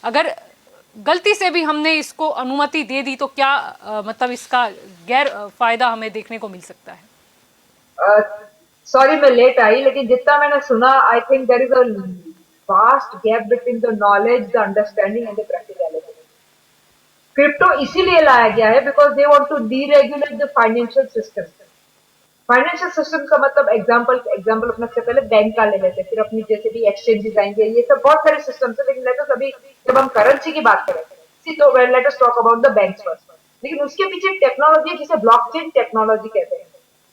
[SPEAKER 1] अगर गलती से भी हमने इसको अनुमति दे दी तो क्या मतलब इसका गैर फायदा हमें देखने को मिल सकता है?
[SPEAKER 4] सॉरी मैं लेट आई, लेकिन जितना मैंने सुना I think there is a vast gap between the knowledge, the understanding and the practicality. Crypto इसीलिए लाया गया है because they want to deregulate the financial system. Financial system का मतलब एग्जांपल अपने से पहले बैंक का ले लेते हैं, फिर अपनी जैसे भी एक्सचेंजेस आएंगे, ये सब बहुत सारे सिस्टम है, लेकिन लेट अस अभी जब हम करेंसी की बात करें, सी तो let us talk about the banks first. लेकिन उसके पीछे टेक्नोलॉजी जिसे ब्लॉकचेन टेक्नोलॉजी कहते हैं।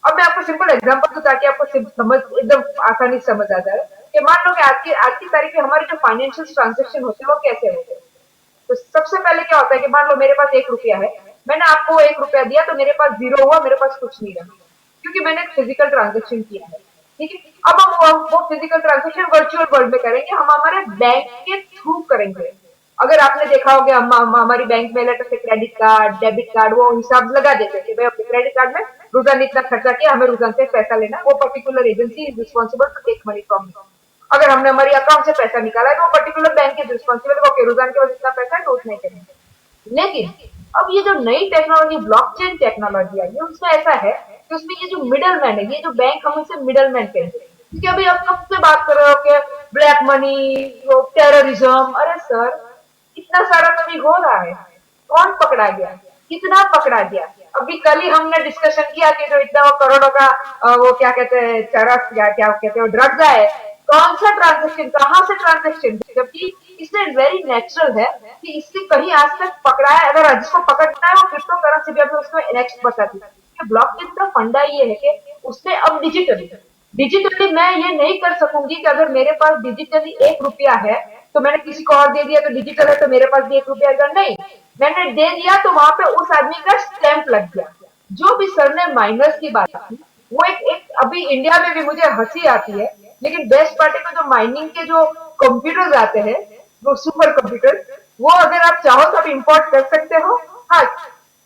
[SPEAKER 4] अब मैं आपको सिंपल एग्जांपल दूं ताकि आपको समझ एकदम आसानी से समझ आ जाए कि मान लो कि आज की तारीख में हमारे जो फाइनेंशियल ट्रांजेक्शन होते हैं वो कैसे होते हैं। तो सबसे पहले क्या होता है कि मान लो मेरे पास 1 रुपया है, मैंने आपको 1 रुपया दिया तो मेरे पास 0 हुआ, मेरे पास कुछ नहीं रहा, क्योंकि मैंने एक फिजिकल ट्रांजेक्शन किया है। ठीक है, अब हम वो फिजिकल ट्रांजेक्शन वर्चुअल वर्ल्ड में करेंगे, हम हमारे बैंक के थ्रू करेंगे। अगर आपने देखा होगा हमारी बैंक में लेटर से क्रेडिट कार्ड, डेबिट कार्ड, वो हिसाब लगा देते कि भाई क्रेडिट कार्ड में रोजाना इतना खर्चा किया, हमें रोजाना से पैसा लेना, वो particular agency is responsible to take money from you. अगर हमने हमारी अकाउंट से पैसा निकाला है तो वो particular bank is responsible, okay रोजाना के पास इतना पैसा है तो उतना ही करेंगे। लेकिन अब ये जो नई टेक्नोलॉजी ब्लॉकचेन टेक्नोलॉजी आई है उसमें ऐसा है कि उसमें ये जो मिडल मैन है, ये जो बैंक हम इसे मिडल मैन कहते हैं, क्योंकि अभी आप कब से बात कर रहे हो कि ब्लैक मनी, टेररिज्म, अरे सर इतना सारा तो भी हो रहा है, कौन पकड़ा गया, कितना पकड़ा गया। अभी कल ही हमने डिस्कशन किया कि जो इतना वो करोड़ों का वो क्या कहते हैं चरस या क्या कहते हैं ड्रग्स है, कौन सा ट्रांजेक्शन, कहाँ से ट्रांजेक्शन, जबकि इससे वेरी नेचुरल है कि इससे कहीं आज तक पकड़ा है। अगर जिसको पकड़ना है वो क्रिप्टो करेंसी भी अभी उसको नेक्स्ट बताती है। ब्लॉकचेन का फंडा ये है कि उसमें अब डिजिटली मैं ये नहीं कर सकूंगी कि अगर मेरे पास डिजिटली 1 रुपया है तो मैंने किसी को और दे दिया तो डिजिटल है तो मेरे पास भी 1 रुपया अगर नहीं, मैंने दे दिया तो वहां पे उस आदमी का स्टैंप लग गया। जो भी सर ने माइनस की बात की वो एक अभी इंडिया में भी मुझे हंसी आती है, लेकिन बेस्ट पार्टी में जो माइनिंग के जो कंप्यूटर्स आते हैं, वो सुपर कंप्यूटर, वो अगर आप चाहो तो आप इंपोर्ट कर सकते हो। हाँ,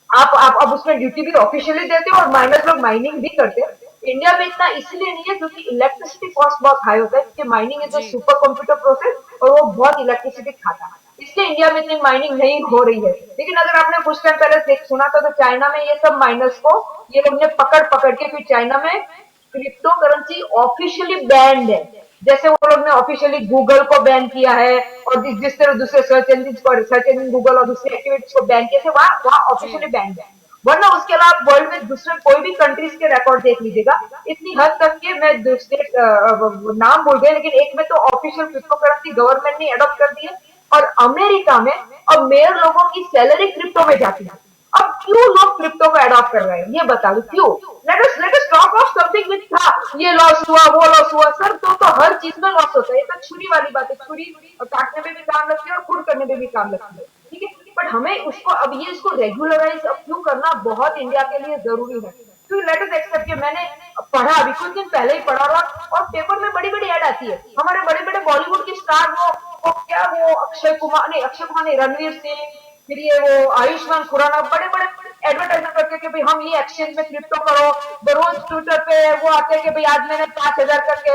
[SPEAKER 4] आप अब उसमें ड्यूटी भी ऑफिशियली देते हो और माइनस लोग माइनिंग भी करते हैं। इंडिया में इतना इसलिए नहीं है क्योंकि इलेक्ट्रिसिटी कॉस्ट बहुत हाई होता है, क्योंकि माइनिंग इज अ
[SPEAKER 1] जी।
[SPEAKER 4] सुपर कंप्यूटर प्रोसेस और वो बहुत इलेक्ट्रिसिटी खाता है, इसलिए इंडिया में इतनी माइनिंग नहीं हो रही है। लेकिन अगर आपने कुछ टाइम पहले सुना था तो चाइना में ये सब माइनर्स को ये लोग ने पकड़ पकड़ के, फिर चाइना में क्रिप्टो करेंसी ऑफिशियली बैंड है। जैसे वो लोग ने ऑफिशियली गूगल को बैन किया है और जिस तरह दूसरे सर्च इंजन गूगल और दूसरे एक्टिविटीज को बैन किया, वहां
[SPEAKER 1] जी।
[SPEAKER 4] ऑफिशियली बैंड है। वरना उसके अलावा वर्ल्ड में दूसरे कोई भी कंट्रीज के रिकॉर्ड देख लीजिएगा, इतनी हद तक के मैं दूसरे नाम भूल गए, लेकिन एक में तो ऑफिशियल क्रिप्टो करेंसी गवर्नमेंट ने अडॉप्ट कर दी है, और अमेरिका में अब मेयर लोगों की सैलरी क्रिप्टो में जाती है। अब क्यों लोग क्रिप्टो को अडॉप्ट कर रहे हैं ये बता दो क्यों। Let us talk of something which था, ये लॉस हुआ वो लॉस हुआ, सर तो हर चीज में लॉस होता है, ये तो छुरी वाली बात है, छुरी काटने में भी काम लगती है और कुड़ करने में भी काम लगती है। ठीक है, बट हमें उसको अब ये इसको रेगुलराइज अब क्यों करना बहुत इंडिया के लिए जरूरी है, क्योंकि लेट अस एक्सेप्ट कि मैंने पढ़ा अभी कुछ दिन पहले ही पढ़ा रहा और पेपर में बड़ी बड़ी ऐड आती है, हमारे बड़े बड़े बॉलीवुड के स्टार वो अक्षय कुमार नहीं रणवीर सिंह, फिर ये वो आयुष्मान खुराना बड़े बड़े एडवर्टाइजमेंट करते हैं कि भाई हम ये एक्सचेंज में क्रिप्टो करो। रोज ट्विटर पे वो आते हैं कि भाई आज मैंने 5,000 करके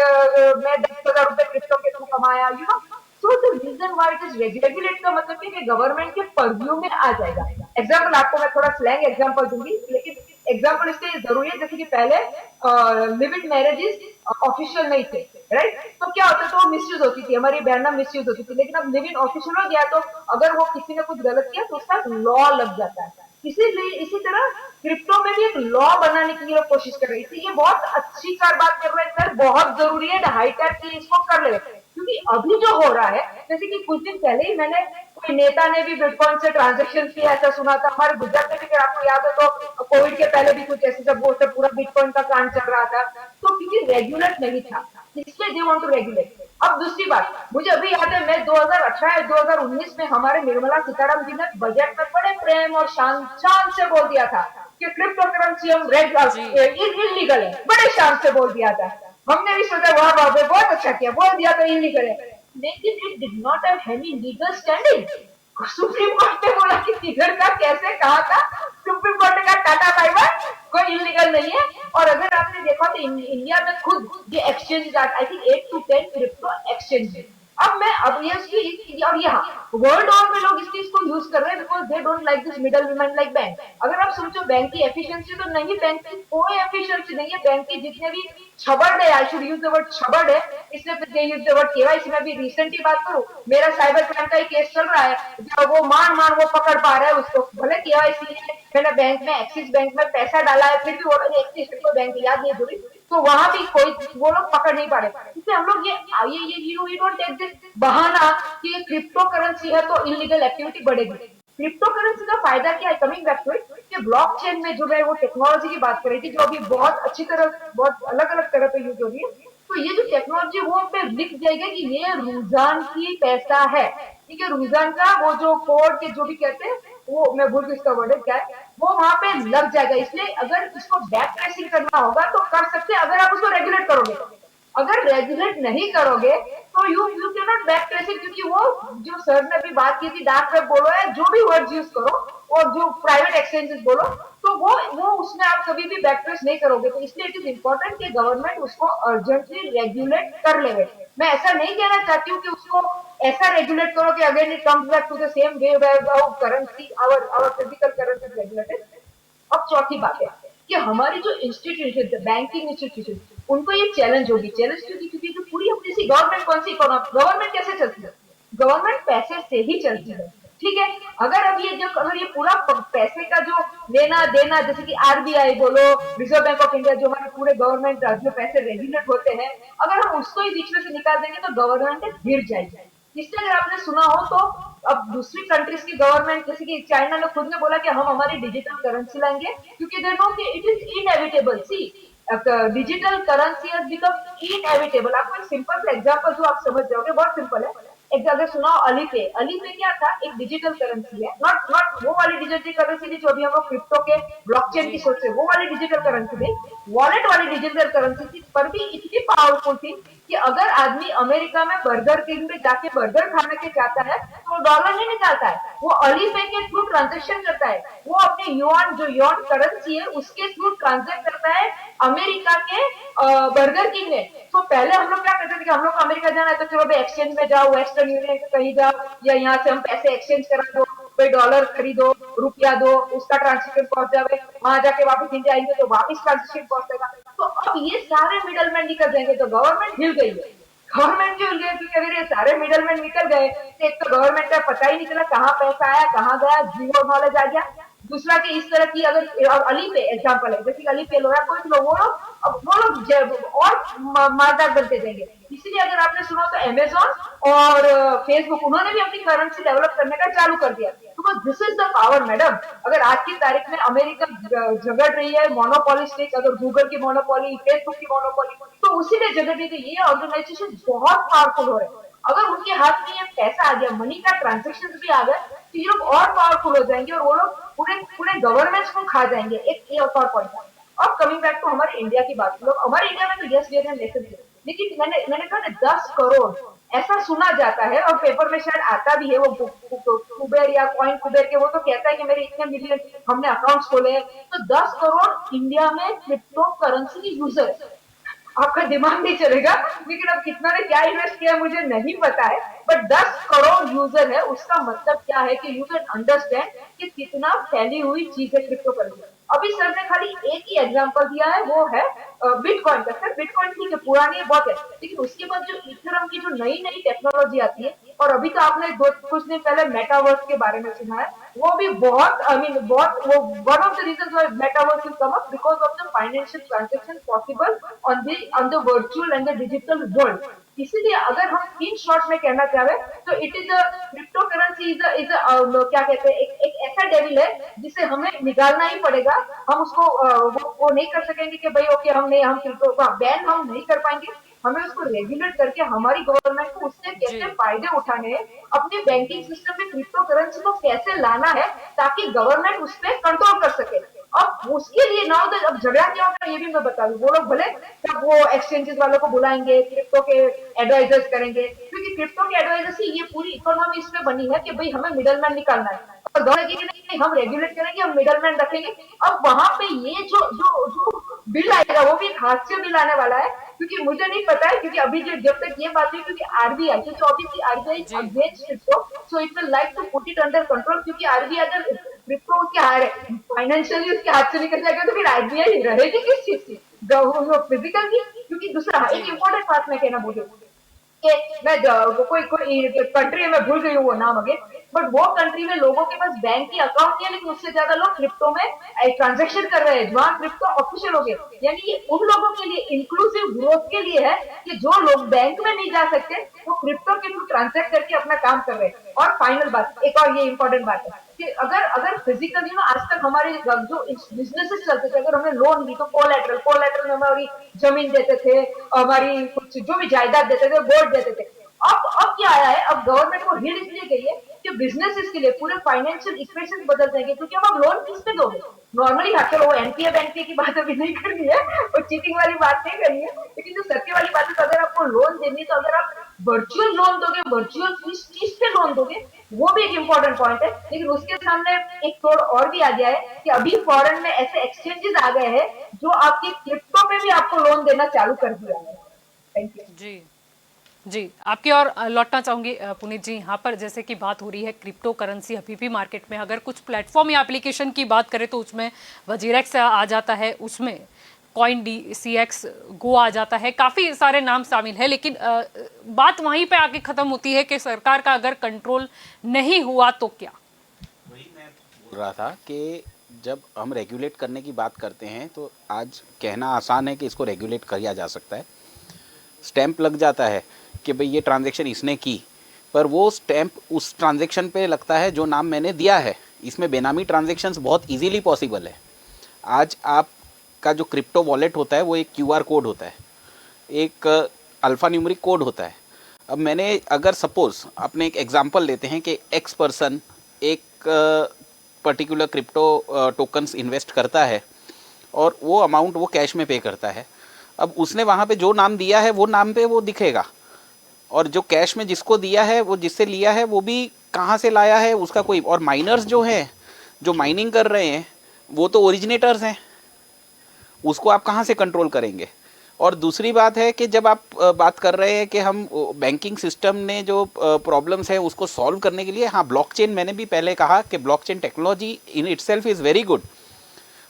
[SPEAKER 4] मैं 10,000 रुपए क्रिप्टो के तुम कमाया, you know. So the reason why it is regulated का मतलब है कि गवर्नमेंट के पर्व्यू में आ जाएगा। एग्जाम्पल आपको मैं थोड़ा स्लैंग एग्जाम्पल दूंगी, लेकिन एग्जाम्पल इसलिए जरूरी है जैसे कि पहले लिव इन मैरिजेस ऑफिशियल नहीं थे, राइट, तो क्या होता था वो मिसयूज होती थी, हमारी बहना मिसयूज होती थी, लेकिन अब लिव इन ऑफिशियल हो गया तो अगर वो किसी ने कुछ गलत किया तो उसका लॉ लग जाता है। इसीलिए इसी तरह क्रिप्टो में भी एक लॉ बनाने की ये कोशिश कर रही थी। ये बहुत अच्छी कार बात कर रहे हैं सर, बहुत जरूरी है हाईटेक की इसको कर ले, क्योंकि अभी जो हो रहा है जैसे कि कुछ दिन पहले ही मैंने कोई नेता ने भी बिटकॉइन से ट्रांजेक्शन किया ऐसा सुना था, हमारे गुजरात में भी अगर आपको याद हो तो कोविड के पहले भी कुछ ऐसे सब वो सब पूरा बिटकॉइन का कांड चल रहा था, तो क्योंकि रेगुलेट नहीं था इसलिए दे वांट टू रेगुलेट। अब दूसरी बात मुझे अभी याद है, मैं 2018-2019 में हमारे निर्मला सीताराम जी ने बजट में बड़े प्रेम और शान से बोल दिया था कि क्रिप्टो करेंसी हम इलीगल है, बड़े शान से बोल दिया था। हमने भी सोचा वाह वाह बहुत अच्छा किया, बोल दिया तो इलीगल है, लेकिन it did not have any legal standing. Supreme court ने बोला कि किधर का कैसे कहा था, सुप्रीम कोर्ट ने कहा टाटा बाय बाय, कोई इलीगल नहीं है। और अगर आपने देखा तो इंडिया में खुद ये exchange I think 8 to 10 crypto exchange है। अब ये और यहाँ वर्ल्ड ओवर में लोग इस चीज को यूज कर रहे हैं because they don't like this middle man like bank. अगर आप सोचो बैंक की एफिशिएंसी तो नहीं, बैंक की कोई एफिशिएंसी नहीं है, बैंक की जितने भी छबड़ है, I should use the word छबड़ है, इसने केवाईसी में भी रिसेंटली बात करूं, मेरा साइबर क्राइम का ही केस चल रहा है, जब वो मान वो पकड़ पा रहा है उसको, भले केवाईसी है, मैंने बैंक में एक्सिस बैंक में पैसा डाला है, फिर भी वो लोग एक्सिस को बैंक याद नहीं जुड़ी, तो वहां भी कोई वो लोग पकड़ नहीं पा रहे। इसलिए हम लोग ये वी डोंट टेक दिस बहाना कि क्रिप्टो करेंसी है तो इलीगल एक्टिविटी बढ़ेगी। क्रिप्टो करेंसी का फायदा क्या है, कमिंग बैक टू इट, कि ब्लॉकचेन में जो मैं वो टेक्नोलॉजी की बात कर रही थी, जो अभी बहुत अच्छी तरह बहुत अलग अलग तरह पे यूज हो रही है, तो ये जो टेक्नोलॉजी वो पे लिख जाएगा कि ये रुझान की पैसा है, ठीक है, रुझान का वो जो कोड के जो भी कहते हैं, वो मैं भूल गई इसका वर्ड है क्या है, वो वहां पे लग जाएगा। इसलिए अगर इसको बैक ट्रेसिंग करना होगा तो कर सकते हैं, अगर आप उसको रेगुलेट करोगे। अगर रेगुलेट नहीं करोगे तो you can not back tracing, क्योंकि वो जो सर ने भी बात की थी, डार्क वेब बोलो या जो भी वर्ड यूज करो और जो प्राइवेट एक्सचेंजेस बोलो, तो वो उसमें आप कभी भी बैक ट्रेस नहीं करोगे। तो इसलिए इट इज इंपॉर्टेंट कि गवर्नमेंट उसको अर्जेंटली रेगुलेट कर ले। मैं ऐसा नहीं कहना चाहती हूँ कि उसको ऐसा रेगुलेट करो कि again it comes back to the same way where currency our physical currency regulated. अब चौथी बात है कि हमारी जो इंस्टीट्यूशन बैंकिंग इंस्टीट्यूशन, उनको ये चैलेंज होगी। चैलेंज क्योंकि जो पूरी अपनी सी गवर्नमेंट कौन सी इकोनॉमी, गवर्नमेंट कैसे चलती है, गवर्नमेंट पैसे से ही चलती है, ठीक है। अगर ये पूरा पैसे का जो लेना देना, जैसे कि आरबीआई बोलो, रिजर्व बैंक ऑफ इंडिया, जो हमारे पूरे गवर्नमेंट जो पैसे रेगुलेट होते हैं, अगर हम उसको ही बीच में से निकाल देंगे तो गवर्नमेंट गिर जाएगी। इसलिए अगर आपने सुना हो तो अब दूसरी कंट्रीज की गवर्नमेंट, जैसे कि चाइना ने खुद ने बोला कि हम हमारी डिजिटल करेंसी लाएंगे, क्योंकि दे नो कि it is inevitable. See digital currency has become inevitable. आपको एक सिंपल एग्जांपल जो आप समझ जाओगे, बहुत सिंपल है। एक अगर सुनाओ अलीपे, अलीपे क्या था, एक डिजिटल करेंसी है, नॉट नॉट वो वाली डिजिटल करेंसी थी जो अभी हम लोग क्रिप्टो के ब्लॉकचेन की सोच रहे, वो वाली डिजिटल करेंसी थी, वॉलेट वाली डिजिटल करेंसी थी, पर भी इतनी पावरफुल थी कि अगर आदमी अमेरिका में बर्गर किंग में जाके बर्गर खाने के चाहता है तो वो डॉलर नहीं निकालता है, वो अलीपे के थ्रू ट्रांजेक्शन करता है, वो अपने युआन जो युआन करेंसी है उसके थ्रू ट्रांजेक्ट करता है अमेरिका के बर्गर किंग में। तो पहले हम लोग क्या करते थे कि हम लोग अमेरिका जाना है तो चलो भाई एक्सचेंज में जाओ, वेस्टर्न यूनियन से कहीं जाओ, या यहाँ से हम पैसे एक्सचेंज करा दो, कोई डॉलर खरीदो, रुपया दो, उसका ट्रांजेक्शन पहुंच जाए, वहां जाके वापस इंडिया आएंगे तो वापस ट्रांजेक्शन पहुंचेगा। तो अब ये सारे मिडलमैन निकल जाएंगे, तो गवर्नमेंट हिल गई है। गवर्नमेंट क्यों हिल गई, क्योंकि अगर ये सारे मिडलमैन निकल गए तो एक तो गवर्नमेंट का पता ही नहीं चला कहाँ पैसा आया कहाँ गया, जीरो नॉलेज आ गया। दूसरा कि इस तरह की अगर अली पे एग्जाम्पल है, जैसे अली पे लोग कोई लोग वो लोग और मालदार बनते जाएंगे। इसीलिए अगर आपने सुना तो अमेजोन और फेसबुक, उन्होंने भी अपनी करेंसी डेवलप करने का चालू कर दिया, because this is the power madam. अगर आज की तारीख में अमेरिका झगड़ रही है मोनोपोली स्टेक, अगर गूगल की मोनोपोली, फेसबुक की मोनोपोली, तो उसी ने झगड़ रही थी। ये ऑर्गेनाइजेशन बहुत पावरफुल हो रहे हैं, अगर उनके हाथ में ये पैसा आ गया, मनी का ट्रांजेक्शन भी आ गया, तो ये लोग और पावरफुल हो जाएंगे और वो लोग पूरे पूरे गवर्नमेंट्स को खा जाएंगे। एक ये और पॉइंट है। अब कमिंग बैक टू हमारे इंडिया की बात, लोग हमारे इंडिया में तो यस वी आर लेसन, लेकिन मैंने कहा ना 10 करोड़ ऐसा सुना जाता है और पेपर में शायद आता भी है, वो कुबेर या कॉइन कुबेर के वो तो कहता है कि मेरे इतने मिलियन हमने अकाउंट्स खोले हैं, तो 10 करोड़ इंडिया में क्रिप्टो करेंसी की यूजर है। आपका दिमाग नहीं चलेगा, लेकिन अब कितना ने क्या इन्वेस्ट किया मुझे नहीं पता है, बट 10 करोड़ यूजर है, उसका मतलब क्या है कि यू कैन अंडरस्टैंड कि कितना फैली हुई चीज है क्रिप्टो करेंसी। अभी सर ने खाली एक ही एग्जांपल दिया है, वो है बिटकॉइन का। सर बिटकॉइन ठीक है, पुरानी है बहुत है, लेकिन उसके बाद जो इथेरियम की जो नई नई टेक्नोलॉजी आती है, और अभी तो आपने कुछ दिन पहले मेटावर्स के बारे में सुना है, वो भी बहुत बहुत वो one of the reasons why metaverse will come up, because of the financial transaction possible on the virtual and the digital world. इसीलिए अगर हम इन शॉर्ट में कहना चाहे तो it is crypto currency is क्या कहते हैं, एक ऐसा डेविल है जिसे हमें निकालना ही पड़ेगा। हम उसको वो नहीं कर सकेंगे कि भाई ओके हम क्रिप्टो का बैन हम नहीं कर पाएंगे, हमें उसको रेगुलेट करके हमारी गवर्नमेंट को उससे कैसे फायदे उठाने हैं, अपने बैंकिंग सिस्टम में क्रिप्टो करेंसी को कैसे लाना है ताकि गवर्नमेंट उस पर कंट्रोल कर सके। अब उसके लिए नाउ अब झगड़ा क्या होगा ये भी मैं बता दूं, वो लोग भले तब वो एक्सचेंजेस वालों को बुलाएंगे, क्रिप्टो के एडवाइजर्स करेंगे, क्योंकि क्रिप्टो के एडवाइजर से ये पूरी इकोनॉमी इसमें बनी है कि भाई हमें मिडलमैन निकालना है, और गवर्नमेंट नहीं हम रेगुलेट करेंगे, हम मिडलमैन रखेंगे। अब वहां पे ये जो बिल आएगा वो भी एक हाथ से बिल आने वाला है, क्योंकि मुझे नहीं पता है, क्योंकि अभी जब तक ये बात हुई, क्योंकि आरबीआई तो 24 RBI against crypto, so it will like to put it under control, क्योंकि आरबीआई अगर क्रिप्टो उसके हाथ है फाइनेंशियली उसके हाथ से निकल जाएगा तो फिर आरबीआई रहेगी किस चीज की, फिजिकल की। क्योंकि दूसरा एक इंपॉर्टेंट बात मैं कहना भूल, कि मैं कोई कंट्री में भूल गई हूँ वो नाम अगे, बट वो कंट्री में लोगों के पास बैंक की अकाउंट नहीं है, लेकिन उससे ज्यादा लोग क्रिप्टो में ट्रांजेक्शन कर रहे हैं, जहाँ क्रिप्टो ऑफिशियल हो गया। यानी ये उन लोगों के लिए इंक्लूसिव ग्रोथ के लिए है कि जो लोग बैंक में नहीं जा सकते वो क्रिप्टो के थ्रू ट्रांजेक्ट करके अपना काम कर रहे हैं। और फाइनल बात, एक और ये इंपॉर्टेंट बात है कि अगर अगर फिजिकली ना आज तक हमारे जो बिजनेसेस चलते थे, अगर हमने लोन ली तो कोलैटरल कोलैटरल में हमारी जमीन देते थे, हमारी कुछ जो भी जायदाद देते थे, गोल्ड देते थे। अब क्या आया है, अब गवर्नमेंट को रीड इसलिए गई है कि बिजनेसेस के लिए पूरे फाइनेंशियल इक्वेशन बदल देंगे, क्योंकि अब लोन किस पे दोगे। नॉर्मली हाँ चलो वो एनपीए बैंकपीए की बात अभी नहीं करनी है, वो चीटिंग वाली बात नहीं करनी है, लेकिन जो सत्य वाली बात है, तो अगर आपको लोन देनी है तो अगर आप वर्चुअल लोन दोगे, वर्चुअल किस पे लोन दोगे, वो भी एक इंपॉर्टेंट पॉइंट है। लेकिन उसके सामने एक तोड़ और भी आ गया है कि अभी फॉरेन में ऐसे एक्सचेंजेस आ गए हैं जो आपकी क्रिप्टो पे भी आपको लोन देना चालू कर दिया है। थैंक यू
[SPEAKER 1] जी जी, आपकी और लौटना चाहूंगी पुनीत जी। यहाँ पर जैसे कि बात हो रही है क्रिप्टो करेंसी अभी भी मार्केट में, अगर कुछ प्लेटफॉर्म या एप्लीकेशन की बात करें तो उसमें वजीरेक्स आ जाता है, उसमें कॉइन DCX गो आ जाता है, काफ़ी सारे नाम शामिल है। लेकिन बात वहीं पे आके ख़त्म होती है कि सरकार का अगर कंट्रोल नहीं हुआ तो क्या।
[SPEAKER 3] वही मैं बोल रहा था कि जब हम रेगुलेट करने की बात करते हैं तो आज कहना आसान है कि इसको रेगुलेट किया जा सकता है, स्टैंप लग जाता है कि भाई ये ट्रांजैक्शन इसने की, पर वो स्टैंप उस ट्रांजैक्शन पे लगता है जो नाम मैंने दिया है। इसमें बेनामी ट्रांजैक्शंस बहुत इजीली पॉसिबल है। आज आपका जो क्रिप्टो वॉलेट होता है वो एक QR कोड होता है, एक अल्फ़ा न्यूमेरिक कोड होता है। अब मैंने अगर सपोज अपने एक एग्जांपल लेते हैं कि एक्स पर्सन एक पर्टिकुलर क्रिप्टो टोकन्स इन्वेस्ट करता है और वो अमाउंट वो कैश में पे करता है। अब उसने वहाँ पे जो नाम दिया है वो नाम पे वो दिखेगा, और जो कैश में जिसको दिया है वो जिससे लिया है वो भी कहाँ से लाया है उसका कोई। और माइनर्स जो हैं जो माइनिंग कर रहे हैं वो तो ओरिजिनेटर्स हैं, उसको आप कहाँ से कंट्रोल करेंगे। और दूसरी बात है कि जब आप बात कर रहे हैं कि हम बैंकिंग सिस्टम ने जो प्रॉब्लम्स है उसको सॉल्व करने के लिए, हाँ ब्लॉकचेन, मैंने भी पहले कहा कि blockchain technology in itself is very good,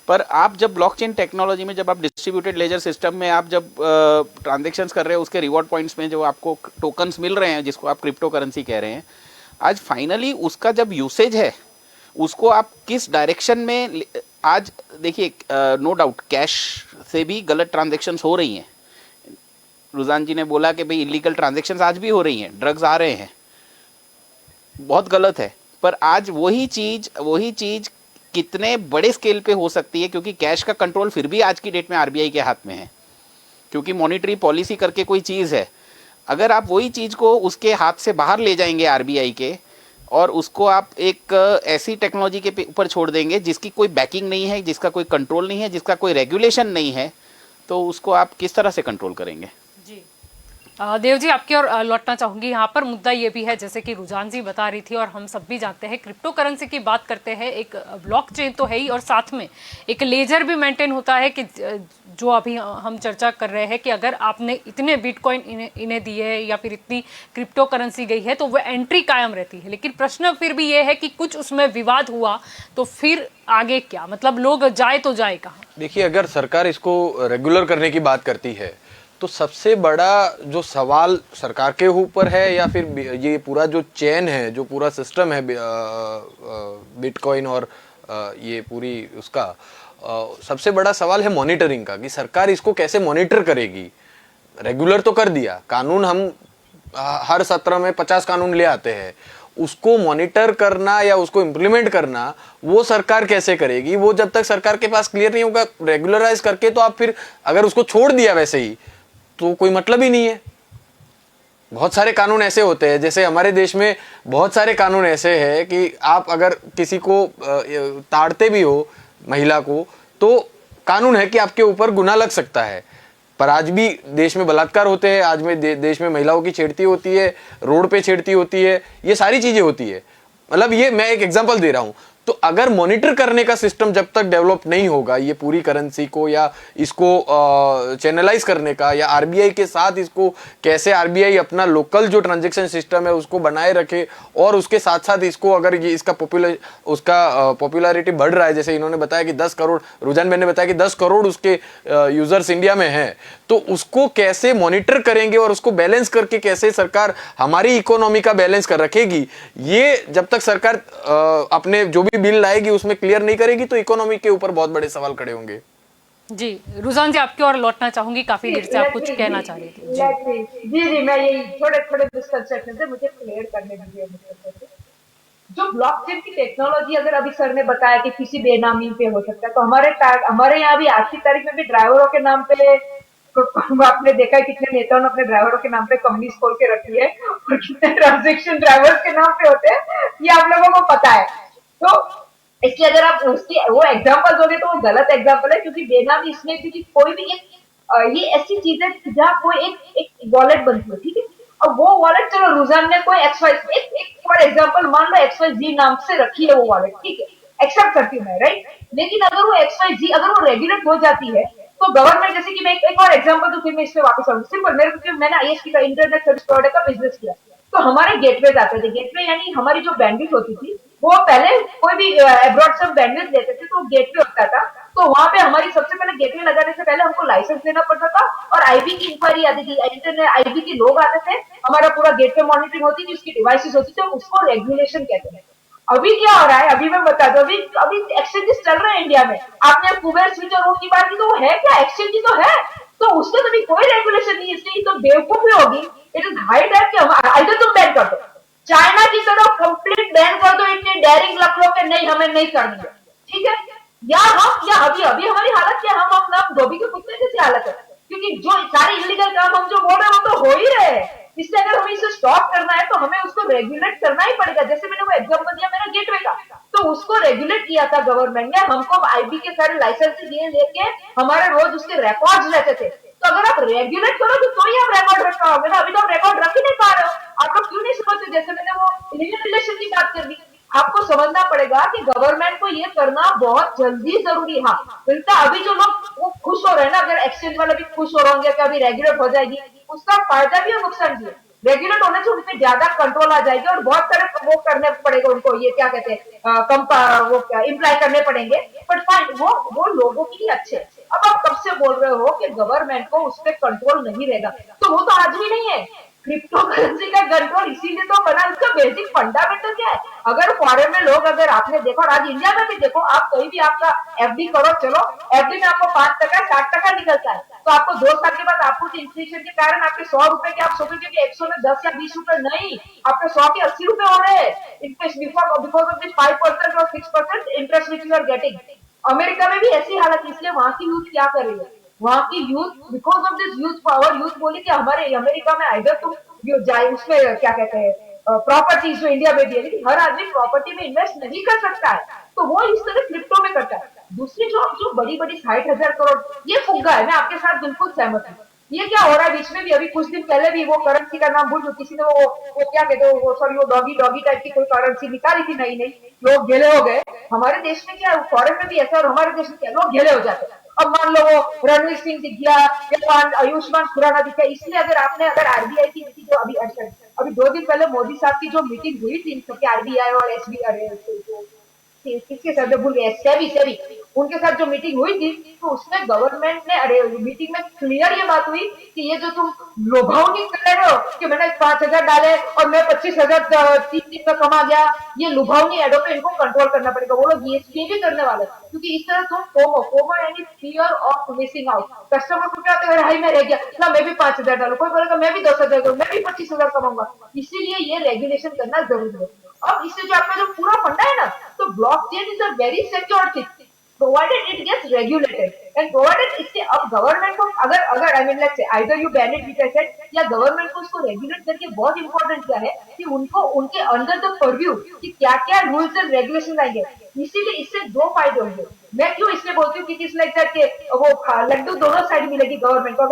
[SPEAKER 3] पर आप जब ब्लॉकचेन टेक्नोलॉजी में, जब आप डिस्ट्रीब्यूटेड लेजर सिस्टम में आप जब ट्रांजेक्शंस कर रहे हो, उसके रिवॉर्ड पॉइंट्स में जो आपको टोकन्स मिल रहे हैं जिसको आप क्रिप्टो करेंसी कह रहे हैं, आज फाइनली उसका जब यूसेज है उसको आप किस डायरेक्शन में, आज देखिए नो डाउट कैश से भी गलत ट्रांजेक्शन्स हो रही हैं। रुझान जी ने बोला कि भाई इलीगल ट्रांजेक्शन्स आज भी हो रही हैं, ड्रग्स आ रहे हैं, बहुत गलत है। पर आज वही चीज़ कितने बड़े स्केल पे हो सकती है, क्योंकि कैश का कंट्रोल फिर भी आज की डेट में RBI के हाथ में है, क्योंकि मॉनिटरी पॉलिसी करके कोई चीज़ है। अगर आप वही चीज़ को उसके हाथ से बाहर ले जाएंगे RBI के, और उसको आप एक ऐसी टेक्नोलॉजी के ऊपर छोड़ देंगे जिसकी कोई बैकिंग नहीं है, जिसका कोई कंट्रोल नहीं है, जिसका कोई रेगुलेशन नहीं है, तो उसको आप किस तरह से कंट्रोल करेंगे।
[SPEAKER 1] जी देव जी, आपकी और लौटना चाहूंगी। यहाँ पर मुद्दा ये भी है, जैसे कि रुझान जी बता रही थी और हम सब भी जानते हैं, क्रिप्टो करेंसी की बात करते हैं, एक ब्लॉकचेन तो है ही और साथ में एक लेजर भी मेंटेन होता है कि जो अभी हम चर्चा कर रहे हैं कि अगर आपने इतने बिटकॉइन इन्हें दिए या फिर इतनी क्रिप्टो करेंसी गई है तो वह एंट्री कायम रहती है। लेकिन प्रश्न फिर भी ये है कि कुछ उसमें विवाद हुआ तो फिर आगे क्या, मतलब लोग जाए तो जाए कहाँ।
[SPEAKER 2] देखिए, अगर सरकार इसको रेगुलर करने की बात करती है तो सबसे बड़ा जो सवाल सरकार के ऊपर है, या फिर ये पूरा जो चेन है, जो पूरा सिस्टम है बिटकॉइन और ये पूरी उसका, सबसे बड़ा सवाल है मॉनिटरिंग का, कि सरकार इसको कैसे मॉनिटर करेगी। रेगुलर तो कर दिया, कानून हम हर सत्र में 50 कानून ले आते हैं, उसको मॉनिटर करना या उसको इम्प्लीमेंट करना वो सरकार कैसे करेगी। वो जब तक सरकार के पास क्लियर नहीं होगा रेगुलराइज करके, तो आप फिर अगर उसको छोड़ दिया वैसे ही तो कोई मतलब ही नहीं है। बहुत सारे कानून ऐसे होते हैं, जैसे हमारे देश में बहुत सारे कानून ऐसे हैं कि आप अगर किसी को ताड़ते भी हो, महिला को, तो कानून है कि आपके ऊपर गुनाह लग सकता है। पर आज भी देश में बलात्कार होते हैं, आज में देश में महिलाओं की छेड़ती होती है, रोड पे छेड़ती होती है, ये सारी चीजें होती है। मतलब ये मैं एक एग्जांपल दे रहा हूं। तो अगर मॉनिटर करने का सिस्टम जब तक डेवलप नहीं होगा, ये पूरी करेंसी को या इसको चैनलाइज करने का, या आरबीआई के साथ इसको कैसे आरबीआई अपना लोकल जो ट्रांजैक्शन सिस्टम है उसको बनाए रखे, और उसके साथ साथ इसको अगर ये इसका पॉपुलैरिटी बढ़ रहा है, जैसे इन्होंने बताया कि 10 करोड़, रुझान मैंने बताया कि 10 करोड़ उसके यूजर्स इंडिया में हैं, तो उसको कैसे मॉनिटर करेंगे और उसको बैलेंस करके कैसे सरकार हमारी इकोनॉमी का बैलेंस कर रखेगी, ये जब तक सरकार अपने जो भी बिल लाएगी उसमें क्लियर नहीं करेगी तो इकोनॉमी के ऊपर बहुत बड़े सवाल खड़े होंगे।
[SPEAKER 1] जी रुझान जी, आपकी ओर लौटना चाहूंगी, काफी देर से आप कुछ कहना चाह रही थी।
[SPEAKER 4] जी मैं यही थोड़े थोड़े मिसकंसेप्शन थे, मुझे क्लियर करने दीजिए। जो ब्लॉकचेन की टेक्नोलॉजी अगर अभी सर ने बताया कि किसी बेनामी पे हो सकता है, तो हमारे यहाँ भी आज की तारीख में भी ड्राइवरों के नाम पे, आपने देखा है कितने नेताओं ने अपने ड्राइवरों के नाम पे कंपनीज खोल के रखी है, और कितने ट्रांजेक्शन ड्राइवर्स के नाम पे होते हैं, ये आप लोगों को पता है। तो इसलिए अगर आप उसकी वो एग्जांपल दोगे तो वो गलत एग्जांपल है, क्योंकि बेनामी इसमें, क्योंकि कोई भी एक ये ऐसी चीज है जहाँ कोई एक वॉलेट बनती है, ठीक है, और वो वॉलेट, चलो रुझान ने कोई एक फॉर एग्जांपल मान लो XYZ नाम से रखी है वो वॉलेट, ठीक है, एक्सेप्ट करती हूँ मैं, राइट। लेकिन अगर वो XYZ अगर वो रेगुलेट हो जाती है तो गवर्नमेंट, जैसे कि मैं एक और एग्जांपल दूं, फिर मैं इस पे वापस आऊंगी। सिंपल, मैंने ISP का इंटरनेट सर्विस प्रोवाइडर का बिजनेस किया, तो हमारे गेटवे आते थे। गेटवे यानी हमारी जो बैंडविड्थ होती थी, वो पहले कोई भी अब्रॉड से बैंडविड्थ लेते थे तो गेटवे होता था, तो वहां पे हमारी सबसे पहले गेटवे लगाने से पहले हमको लाइसेंस लेना पड़ता था, और आईबी की इंक्वायरी आती थी, इंटरनेट आईबी के लोग आते थे, हमारा पूरा गेटवे मॉनिटरिंग होती थी, उसकी डिवाइसेस होती थी, उसको रेगुलेशन कहते हैं। अभी क्या हो रहा है, अभी मैं बता दूं, अभी एक्सचेंजेस चल रहे हैं इंडिया में। आपने कुबेर स्विच और वो की बात की, तो वो है क्या, एक्सचेंज ही तो है, तो उसके तो भी कोई रेगुलेशन नहीं है, इसलिए तो बेवकूफी होगी। इट इज हाई टाइम कि आइदर तुम बैन कर दो, चाइना की तरह कंप्लीट बैन कर दो, इतने डेयरिंग लग लो कि नहीं हमें नहीं करनी है, ठीक है, या अभी अभी हमारी हालत क्या, हम धोबी के कुत्ते जैसी हालत है, क्योंकि जो सारे इलीगल काम हम जो बोल रहे हैं वो तो हो ही रहे हैं। इसलिए अगर हमें इसे स्टॉप करना है तो हमें उसको रेगुलेट करना ही पड़ेगा। जैसे मैंने वो एग्जांपल दिया मेरा गेटवे का, तो उसको रेगुलेट किया था गवर्नमेंट ने, हमको आईबी के सारे लाइसेंस दिए, लेके हमारे रोज उसके रिकॉर्ड्स रहते थे। तो अगर आप रेगुलेट करोगे तो ही आप रिकॉर्ड रख पाओगे ना, अभी तो आप रिकॉर्ड रख ही नहीं पा रहे हो। आप लोग क्यों नहीं समझते, जैसे मैंने वो इलीगल रिलेशन की बात कर दी, आपको समझना पड़ेगा कि गवर्नमेंट को ये करना बहुत जल्दी जरूरी है। हाँ, उल्टा अभी जो लोग वो खुश हो रहे हैं ना, अगर एक्सचेंज वाले भी खुश हो रहे होंगे कि अभी रेगुलेट हो जाएगी, उसका फायदा भी और नुकसान भी है। रेगुलेट होने से उनपे ज्यादा कंट्रोल आ जाएगी, और बहुत सारे वो करने पड़ेगा उनको, ये क्या कहते हैं, वो क्या इम्प्लाई करने पड़ेंगे, बट फाइन, वो लोगों के लिए अच्छे। अब आप कब से बोल रहे हो कि गवर्नमेंट को उस पर कंट्रोल नहीं रहेगा, तो वो तो आज भी नहीं है। क्रिप्टो करेंसी का कंट्रोल इसीलिए तो बना, उसका बेसिक फंडामेंटल क्या है। अगर फॉरेन में लोग, अगर आपने देखो, और आज इंडिया में भी देखो, आप कहीं भी आपका एफडी करो, चलो एफडी में आपको 5% 60% निकलता है, तो आपको 2 साल के बाद आपको इन्फ्लेशन के कारण आपके 100 रुपए के, आप सोचोगे कि 100 में 10 या 20 रुपए नहीं, आपके 100 के 80 रुपए हो रहे हैं इंटरेस्ट, बिकॉज ऑफ दिस 5% और 6% interest which you are getting. America में भी ऐसी हालत, इसलिए वहां की यूथ क्या कर रही है, वहां की youth, because of this youth power, youth बोली कि हमारे अमेरिका में आइदर तुम जाए उसमें क्या कहते हैं प्रॉपर्टीज जो इंडिया में भी है, लेकिन हर आदमी प्रॉपर्टी में इन्वेस्ट नहीं कर सकता है, तो वो इस तरह क्रिप्टो में करता है। दूसरी जो बड़ी बड़ी 60,000 करोड़ ये फुग्गा है, मैं आपके साथ बिल्कुल सहमत हूँ। ये क्या हो रहा है बीच में भी, अभी कुछ दिन पहले भी वो करेंसी का नाम भूल गई, किसी ने वो क्या कहते हैं, वो सॉरी, वो डॉगी टाइप की कोई करेंसी निकाली थी, नई लोग घेले हो गए। हमारे देश में क्या, फॉरेन में भी ऐसा, और हमारे देश में क्या, लोग घेले हो जाते हैं। अब मान लो वो रणवीर सिंह दिख गया या आयुष्मान खुराना दिख गया, इसलिए अगर आरबीआई की मीटिंग जो अभी 2 दिन पहले मोदी साहब की जो मीटिंग हुई थी, आरबीआई और एसबीआई, किसके साथ भूल गए, सेबी उनके साथ जो मीटिंग हुई थी, तो उसमें गवर्नमेंट ने मीटिंग में क्लियर ये बात हुई कि ये जो तुम लुभावनी कर रहे हो कि मैंने 5,000 डाले और मैं 25,000 3 दिन में कमा गया, ये लुभावनी एडो पे इनको कंट्रोल करना पड़ेगा। वो लोग ये भी करने वाले, क्योंकि इस तरह तुम फोमो यानी fear of missing out, customer को क्या होता है, हाई में रह गया ना, मैं भी 5,000 डालू, कोई बोलेगा मैं भी 10,000 करूँ, मैं भी 25,000 कमाऊंगा, इसीलिए ये रेगुलेशन करना जरूरी है। अब इससे जो आपका जो पूरा फंडा है ना, तो blockchain is a very secure thing provided it gets regulated and provided इससे अब गवर्नमेंट को अगर I mean let's say either you ban it which I said, या गवर्नमेंट को उसको रेगुलेट करके, बहुत इंपॉर्टेंट क्या है कि उनको उनके अंडर द परव्यू कि क्या क्या रूल्स एंड रेगुलेशन आएंगे। इसीलिए इससे 2 फायदे होंगे। मैं क्यों इसलिए बोलती हूँ, क्योंकि लाइक दैट के वो लड्डू दोनों साइड मिलेगी गवर्नमेंट को,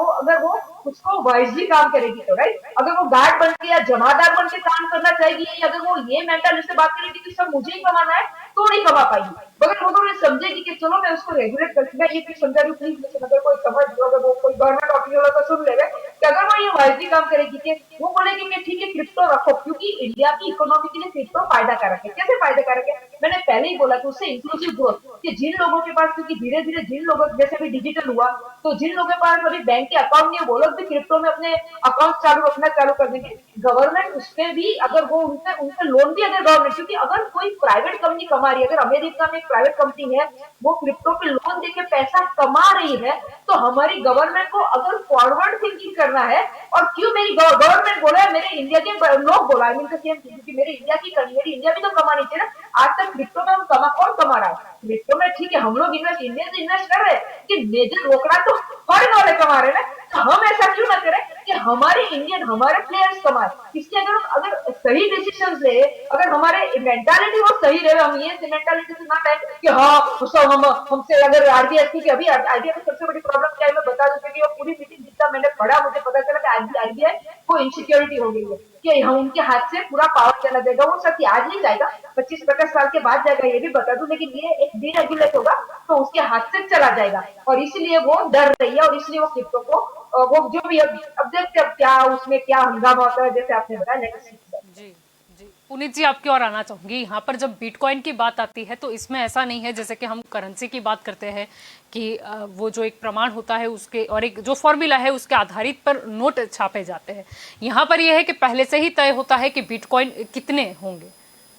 [SPEAKER 4] अगर वो उसको वाइजली काम करेगी तो, राइट। अगर वो गार्ड बन के या जमादार बन के काम करना चाहेगी, या अगर वो ये मेंटालिटी से बात करेगी कि सब मुझे ही कमाना है, तो नहीं कमा पाएगी। मगर वो ये समझेगी कि चलो मैं उसको रेगुलेट करती, मैं ये चीज समझा रही हूँ प्लीज, लेकिन अगर कोई समझ लो, अगर वो कोई गवर्नमेंट ऑफिस वाला तो सुन लेगा कि अगर वो ये वाइजली काम करेगी कि वो बोलेगी कि ठीक है क्रिप्टो रखो, क्योंकि इंडिया की इकोनॉमी के लिए क्रिप्टो फायदा कारक है। कैसे फायदा कारक है? मैंने पहले ही बोला कि उससे इंक्लूसिव ग्रोथ, कि जिन लोगों के पास, क्योंकि धीरे धीरे जिन लोगों जैसे भी डिजिटल हुआ, तो जिन लोगों के पास अभी बैंक के अकाउंट नहीं है, वो लोग भी क्रिप्टो में अपने अकाउंट चालू रखना चालू कर देंगे। गवर्नमेंट उस पर भी, अगर वो उनसे लोन भी अगर गवर्नमेंट, क्योंकि अगर कोई प्राइवेट कंपनी कमा रही है, अगर अमेरिका में एक प्राइवेट कंपनी है वो क्रिप्टो पे लोन देके पैसा कमा रही है, तो हमारी गवर्नमेंट को अगर फॉरवर्ड थिंकिंग करना है, और क्यों मेरी गवर्नमेंट बोला है, मेरे इंडिया के लोग बोला, आई मीन क्योंकि मेरी इंडिया भी तो कमानी चाहिए ना। आज तक क्रिप्टो में हम कौन कमा रहा है? क्रिप्टो में ठीक है हम लोग इन्वेस्ट कर रहे हैं, कि मेजर रोकड़ा तो फॉरेन वाले कमा रहे हैं ना, तो हम ऐसा क्यों ना करें कि हमारे प्लेयर्स कमाए। इसलिए अगर सही डिसीजन ले, अगर हमारे मेंटालिटी वो सही रहे, हम ये मेंटालिटी से ना रहे कि हाँ सब हमसे, अगर आरबीआई, क्योंकि अभी आरबीआई में सबसे बड़ी प्रॉब्लम क्या है मैं बता दूं, क्योंकि वो पूरी मीटिंग जितना मैंने पढ़ा मुझे पता चला कि आरबीआई को इनसिक्योरिटी हो गई है, कि हम उनके हाथ से पूरा पावर चला जाएगा। वो सत्य आज नहीं जाएगा, 25-50 साल के बाद जाएगा, ये भी बता दूं, लेकिन ये एक डीरेगुलेट होगा तो उसके हाथ से चला जाएगा, और इसलिए वो डर रही है, और इसलिए वो क्रिप्टो को वो जो भी, अब देखते अब क्या उसमें क्या हंगामा होता है, जैसे आपने बताया। Let's see.
[SPEAKER 1] जी जी, पुनीत जी आपकी ओर आना चाहूंगी। यहाँ पर जब बिटकॉइन की बात आती है तो इसमें ऐसा नहीं है जैसे कि हम करेंसी की बात करते हैं कि वो जो एक प्रमाण होता है उसके और एक जो फॉर्मूला है उसके आधारित पर नोट छापे जाते हैं। यहाँ पर यह है कि पहले से ही तय होता है कि बिटकॉइन कितने होंगे,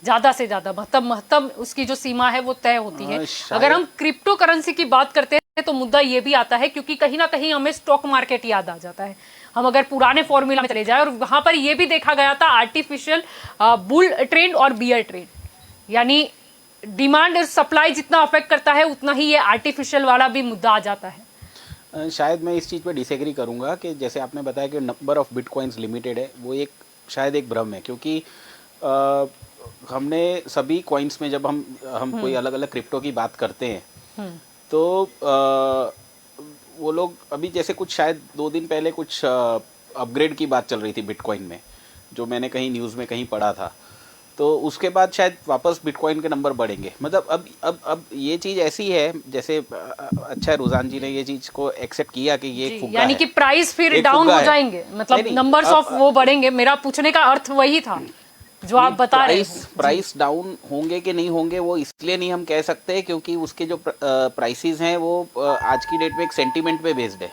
[SPEAKER 1] ज्यादा से ज्यादा महत्तम उसकी जो सीमा है वो तय होती है। अगर हम क्रिप्टो करेंसी की बात करते हैं तो मुद्दा ये भी आता है, क्योंकि कहीं ना कहीं हमें स्टॉक मार्केट याद आ जाता है। हम अगर पुराने फॉर्मूला में चले जाए, और वहां पर यह भी देखा गया था आर्टिफिशियल बुल ट्रेंड और बियर ट्रेंड, यानी डिमांड और सप्लाई जितना अफेक्ट करता है उतना ही ये आर्टिफिशियल वाला भी मुद्दा आ जाता है।
[SPEAKER 3] शायद मैं इस चीज़ पे डिसएग्री करूंगा कि जैसे आपने बताया कि नंबर ऑफ बिटकॉइंस लिमिटेड है, वो शायद एक भ्रम है, क्योंकि हमने सभी कॉइन्स में जब हम कोई अलग अलग क्रिप्टो की बात करते हैं तो वो लोग अभी जैसे कुछ शायद 2 दिन पहले कुछ अपग्रेड की बात चल रही थी बिटकॉइन में, जो मैंने कहीं न्यूज़ में कहीं पढ़ा था, तो उसके बाद शायद वापस बिटकॉइन के नंबर बढ़ेंगे। मतलब अब ये चीज़ ऐसी है जैसे अच्छा रुझान जी ने ये चीज़ को एक्सेप्ट किया कि ये फुग्गा
[SPEAKER 1] यानी
[SPEAKER 3] है,
[SPEAKER 1] कि प्राइस फिर डाउन हो जाएंगे, मतलब नंबर्स ऑफ वो बढ़ेंगे। मेरा पूछने का अर्थ वही था जो आप बता रहे हैं।
[SPEAKER 3] प्राइस डाउन होंगे कि नहीं होंगे वो इसलिए नहीं हम कह सकते, क्योंकि उसके जो प्राइसेस हैं वो आज की डेट में एक सेंटीमेंट पे बेस्ड है।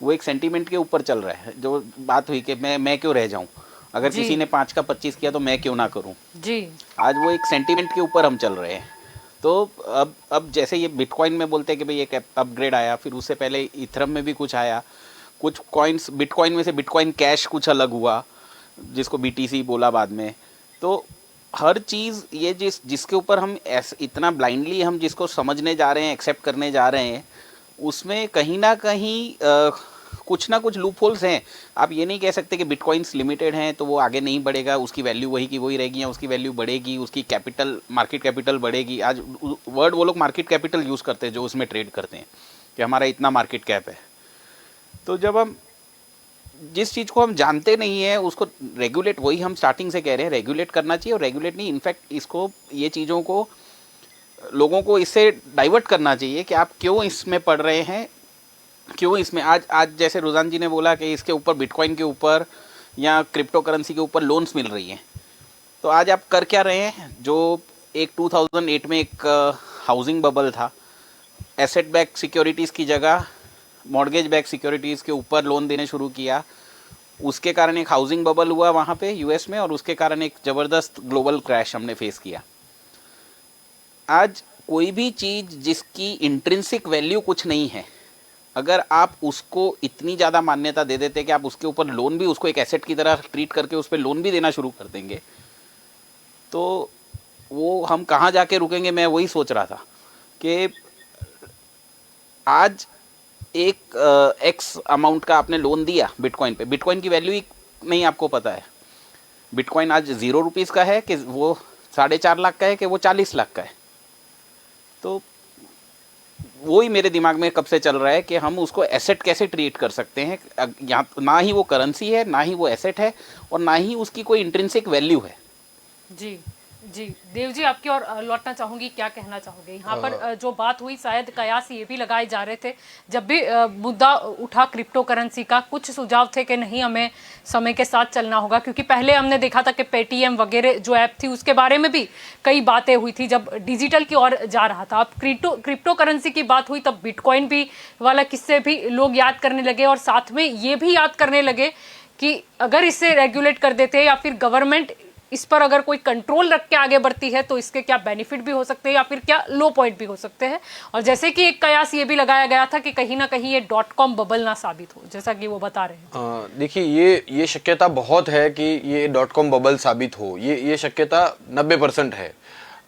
[SPEAKER 3] वो एक सेंटीमेंट के ऊपर चल रहा है। जो बात हुई कि मैं क्यों रह जाऊं, अगर किसी ने 5 का 25 किया तो मैं क्यों ना करूं
[SPEAKER 1] जी।
[SPEAKER 3] आज वो एक सेंटीमेंट के ऊपर हम चल रहे हैं। तो अब जैसे ये बिटकॉइन में बोलते हैं कि भाई एक अपग्रेड आया, फिर उससे पहले इथरम में भी कुछ आया, कुछ कॉइन्स बिटकॉइन में से बिटकॉइन कैश कुछ अलग हुआ जिसको BTC बोला बाद में। तो हर चीज़ ये जिसके ऊपर हम इतना ब्लाइंडली हम जिसको समझने जा रहे हैं, एक्सेप्ट करने जा रहे हैं, उसमें कहीं ना कहीं कुछ ना कुछ लूप होल्स हैं। आप ये नहीं कह सकते कि बिटकॉइंस लिमिटेड हैं तो वो आगे नहीं बढ़ेगा, उसकी वैल्यू वही की वही रहेगी, या उसकी वैल्यू बढ़ेगी, उसकी कैपिटल मार्केट कैपिटल बढ़ेगी। आज वर्ड वो लोग मार्केट कैपिटल यूज़ करते हैं जो उसमें ट्रेड करते हैं कि हमारा इतना मार्केट कैप है। तो जब हम जिस चीज़ को हम जानते नहीं है उसको रेगुलेट, वही हम स्टार्टिंग से कह रहे हैं, रेगुलेट करना चाहिए। और रेगुलेट नहीं, इनफैक्ट इसको ये चीज़ों को लोगों को इससे डाइवर्ट करना चाहिए कि आप क्यों इसमें पढ़ रहे हैं, क्यों इसमें आज जैसे रुझान जी ने बोला कि इसके ऊपर बिटकॉइन के ऊपर या क्रिप्टो करेंसी के ऊपर लोन्स मिल रही हैं, तो आज आप कर क्या रहे हैं? जो एक 2008 में एक हाउसिंग बबल था, एसेट बैक सिक्योरिटीज़ की जगह मॉर्गेज बैक सिक्योरिटीज़ के ऊपर लोन देने शुरू किया, उसके कारण एक हाउसिंग बबल हुआ वहाँ पे US में, और उसके कारण एक ज़बरदस्त ग्लोबल क्रैश हमने फेस किया। आज कोई भी चीज़ जिसकी इंट्रिंसिक वैल्यू कुछ नहीं है, अगर आप उसको इतनी ज़्यादा मान्यता दे देते कि आप उसके ऊपर लोन भी, उसको एक एसेट की तरह ट्रीट करके उस पर लोन भी देना शुरू कर देंगे, तो वो हम कहाँ जाके रुकेंगे? मैं वही सोच रहा था कि आज एक एक्स अमाउंट का आपने लोन दिया बिटकॉइन पे, बिटकॉइन की वैल्यू ही नहीं आपको पता है। बिटकॉइन आज 0 रुपीज़ का है कि वो 4.5 लाख का है कि वो 40 लाख का है। तो वही मेरे दिमाग में कब से चल रहा है कि हम उसको एसेट कैसे ट्रीट कर सकते हैं। यहाँ ना ही वो करेंसी है, ना ही वो एसेट है, और ना ही उसकी कोई इंट्रिंसिक वैल्यू है।
[SPEAKER 1] जी जी, देव जी आपकी और लौटना चाहूंगी, क्या कहना चाहोगे यहाँ पर? जो बात हुई, शायद कयास ये भी लगाए जा रहे थे जब भी मुद्दा उठा क्रिप्टो करेंसी का, कुछ सुझाव थे कि नहीं हमें समय के साथ चलना होगा, क्योंकि पहले हमने देखा था कि पेटीएम वगैरह जो ऐप थी उसके बारे में भी कई बातें हुई थी जब डिजिटल की ओर जा रहा था। अब क्रिप्टो करेंसी की बात हुई तब बिटकॉइन भी वाला किस्से भी लोग याद करने लगे, और साथ में ये भी याद करने लगे कि अगर इसे रेगुलेट कर देते या फिर गवर्नमेंट इस पर अगर कोई कंट्रोल रख के आगे बढ़ती है तो इसके क्या बेनिफिट भी हो सकते हैं या फिर क्या लो पॉइंट भी हो सकते हैं। और जैसे कि एक कयास ये भी लगाया गया था कि कहीं ना कहीं ये .com बबल ना साबित हो, जैसा कि वो बता रहे हैं।
[SPEAKER 2] देखिए, ये शक्यता बहुत है कि ये .com बबल साबित हो। ये शक्यता 90% है,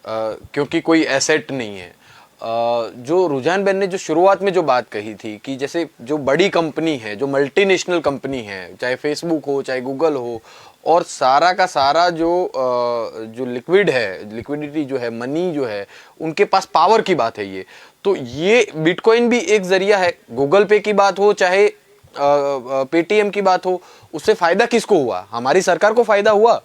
[SPEAKER 2] क्योंकि कोई एसेट नहीं है। जो रुझान बहन ने जो शुरुआत में जो बात कही थी कि जैसे जो बड़ी कंपनी है, जो मल्टीनेशनल कंपनी है, चाहे फेसबुक हो चाहे गूगल हो, और सारा का सारा जो लिक्विड है, लिक्विडिटी जो है, मनी जो है, उनके पास पावर की बात है ये। तो ये बिटकॉइन भी एक जरिया है। गूगल पे की बात हो चाहे पेटीएम की बात हो, उससे फायदा किसको हुआ? हमारी सरकार को फायदा हुआ।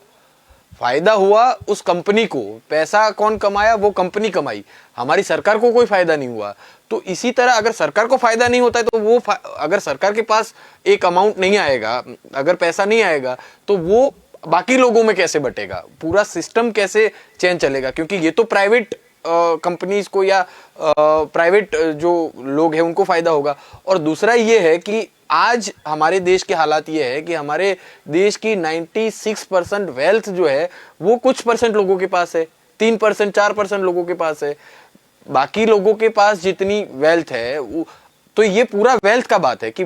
[SPEAKER 2] फायदा हुआ उस कंपनी को। पैसा कौन कमाया? वो कंपनी कमाई। हमारी सरकार को कोई फायदा नहीं हुआ। तो इसी तरह अगर सरकार को फायदा नहीं होता है तो वो अगर सरकार के पास एक अमाउंट नहीं आएगा, अगर पैसा नहीं आएगा, तो वो बाकी लोगों में कैसे बटेगा? पूरा सिस्टम कैसे चेंज चलेगा? क्योंकि ये तो प्राइवेट कंपनीज को या प्राइवेट जो लोग हैं उनको फायदा होगा। और दूसरा ये है कि आज हमारे देश के हालात ये है कि हमारे देश की 96% वेल्थ जो है वो कुछ परसेंट लोगों के पास है, 3% 4% लोगों के पास है। बाकी लोगों के पास जितनी वेल्थ है, तो ये पूरा वेल्थ का बात है कि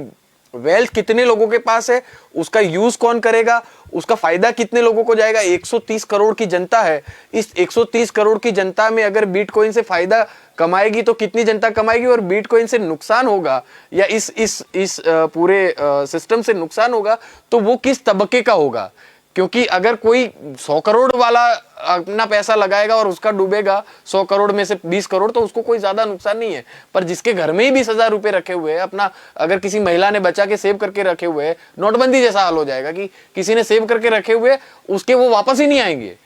[SPEAKER 2] वेल्थ कितने लोगों के पास है, उसका यूज कौन करेगा, उसका फायदा कितने लोगों को जाएगा। 130 करोड़ की जनता है। इस 130 करोड़ की जनता में अगर बिटकॉइन से फायदा कमाएगी तो कितनी जनता कमाएगी, और बिटकॉइन से नुकसान होगा या इस पूरे सिस्टम से नुकसान होगा तो वो किस तबके का होगा। क्योंकि अगर कोई 100 करोड़ वाला अपना पैसा लगाएगा और उसका डूबेगा 100 करोड़ में से 20 करोड़, तो उसको कोई ज्यादा नुकसान नहीं है। पर जिसके घर में ही 20,000 रुपए रखे हुए हैं, अपना अगर किसी महिला ने बचा के सेव करके रखे हुए हैं, नोटबंदी जैसा हाल हो जाएगा कि किसी ने सेव करके रखे हुए, उसके वो वापस ही नहीं आएंगे।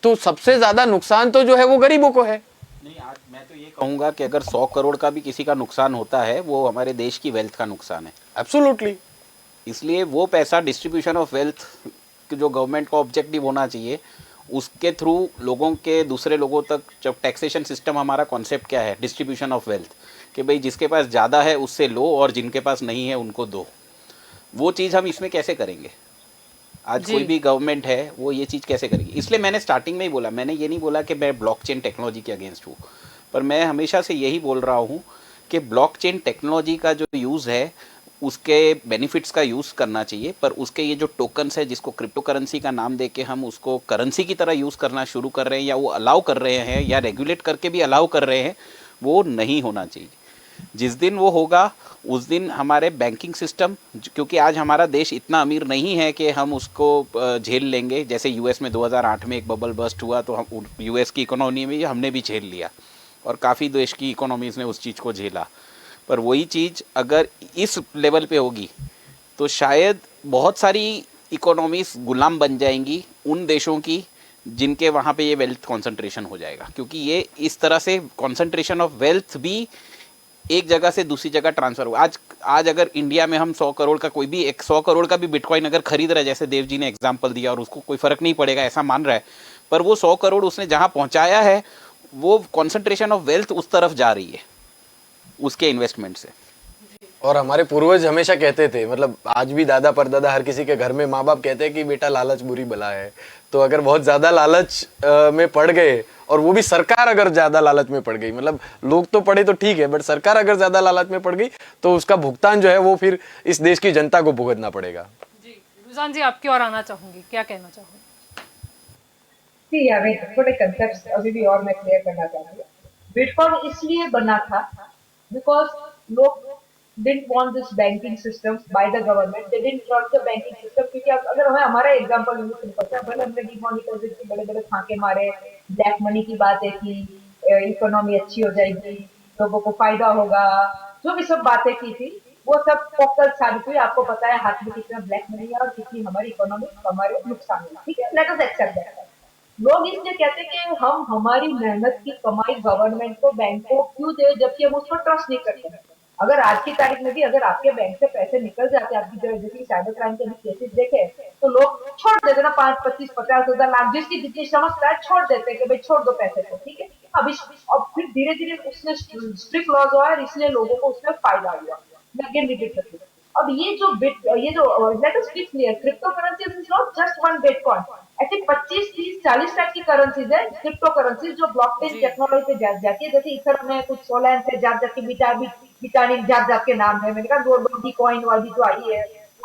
[SPEAKER 2] तो सबसे ज्यादा नुकसान तो जो है वो गरीबों को है।
[SPEAKER 3] नहीं, आज मैं तो ये कहूंगा कि अगर 100 करोड़ का भी किसी का नुकसान होता है, वो हमारे देश की वेल्थ का नुकसान है।
[SPEAKER 2] एब्सोल्युटली।
[SPEAKER 3] इसलिए वो पैसा डिस्ट्रीब्यूशन ऑफ वेल्थ जो गवर्नमेंट का ऑब्जेक्टिव होना चाहिए, उसके थ्रू लोगों के दूसरे लोगों तक, जब टैक्सेशन सिस्टम हमारा कॉन्सेप्ट क्या है, डिस्ट्रीब्यूशन ऑफ वेल्थ, कि भाई जिसके पास ज़्यादा है उससे लो और जिनके पास नहीं है उनको दो। वो चीज़ हम इसमें कैसे करेंगे? आज कोई भी गवर्नमेंट है वो ये चीज़ कैसे करेगी? इसलिए मैंने स्टार्टिंग में ही बोला, मैंने ये नहीं बोला कि मैं ब्लॉकचेन टेक्नोलॉजी के अगेंस्ट हूँ, पर मैं हमेशा से यही बोल रहा हूँ कि ब्लॉकचेन टेक्नोलॉजी का जो यूज़ है उसके बेनिफिट्स का यूज़ करना चाहिए, पर उसके ये जो टोकन्स है जिसको क्रिप्टो करेंसी का नाम दे के हम उसको करेंसी की तरह यूज़ करना शुरू कर रहे हैं, या वो अलाउ कर रहे हैं, या रेगुलेट करके भी अलाउ कर रहे हैं, वो नहीं होना चाहिए। जिस दिन वो होगा उस दिन हमारे बैंकिंग सिस्टम, क्योंकि आज हमारा देश इतना अमीर नहीं है कि हम उसको झेल लेंगे। जैसे यूएस में 2008 में एक बबल बस्ट हुआ तो हम यूएस की इकोनॉमी में हमने भी झेल लिया, और काफ़ी देश की इकोनॉमीज़ ने उस चीज़ को झेला। पर वही चीज़ अगर इस लेवल पे होगी तो शायद बहुत सारी इकोनॉमीज गुलाम बन जाएंगी उन देशों की जिनके वहाँ पे ये वेल्थ कंसंट्रेशन हो जाएगा, क्योंकि ये इस तरह से कंसंट्रेशन ऑफ वेल्थ भी एक जगह से दूसरी जगह ट्रांसफर हुआ। आज अगर इंडिया में हम 100 करोड़ का कोई भी 100 करोड़ का भी बिटकॉइन अगर खरीद रहा है, जैसे देव जी ने एग्जाम्पल दिया, और उसको कोई फर्क नहीं पड़ेगा ऐसा मान रहा है, पर वो 100 करोड़ उसने जहाँ पहुँचाया है वो कॉन्सेंट्रेशन ऑफ वेल्थ उस तरफ जा रही है उसके इन्वेस्टमेंट से।
[SPEAKER 2] और हमारे पूर्वज हमेशा कहते थे, मतलब आज भी दादा परदादा हर किसी के घर में माँ बाप कहते हैं कि बेटा लालच बुरी बला है। तो अगर बहुत ज्यादा लालच में पड़ गए, और वो भी सरकार अगर ज्यादा लालच में पड़ गई, मतलब लोग तो पड़े तो ठीक है, बट सरकार अगर ज्यादा लालच में पड़ गई तो उसका भुगतान जो है वो फिर इस देश की जनता को भुगतना पड़ेगा।
[SPEAKER 1] जी, रुझान जी आपकी ओर आना चाहूंगी, क्या कहना चाहूंगी?
[SPEAKER 4] थोड़े कंसेप्ट अभी भी और मैं क्लियर करना चाहूंगी। बिटकॉइन इसलिए बना था बिकॉज लोग didn't want this banking system by the government, they didn't trust the banking system। क्योंकि अगर हमें हमारा एग्जांपल सिंपल था, भले हमने डिमोनिटाइजेशन की बड़े बड़े फांके मारे, ब्लैक मनी की बातें की, इकोनॉमी अच्छी हो जाएगी, लोगों को फायदा होगा, जो भी सब बातें की थी वो सब फोकस साबित हुई। आपको पता है हाथ में कितना ब्लैक मनी है और कितनी हमारी इकोनॉमी हमारे नुकसान है। ठीक है, लेट अस एक्सेप्ट दैट। लोग इसलिए कहते हैं कि हम हमारी मेहनत की कमाई गवर्नमेंट को, बैंक को क्यों दे, जबकि हम उसको ट्रस्ट नहीं करते हैं। अगर आज की तारीख में भी अगर आपके बैंक से पैसे निकल जाते हैं, आपकी जो जैसे साइबर क्राइम के भी केसेस देखे, तो लोग छोड़ देते ना, 5, 25, 50 हजार लाख, जिसकी जितनी समझता है छोड़ देते हैं कि भाई छोड़ दो पैसे को। ठीक है, अब फिर धीरे धीरे उसने स्ट्रिक्ट लॉज हुआ और इसलिए लोगों को उसमें फायदा हुआ। मैं अगेन रिपीट करती हूँ, अब ये जो let us B clear, crypto currency is not just one bitcoin. ऐसे 25, 30, 40 टाइप की करेंसीज है क्रिप्टो करेंसीज जो ब्लॉकचेन टेक्नोलॉजी पे जाती है। जैसे इथर में कुछ सोलैंस है, जात जात की बिटानिक जात जात के नाम है। मैंने कहा डॉगी कॉइन वाली जो आई है,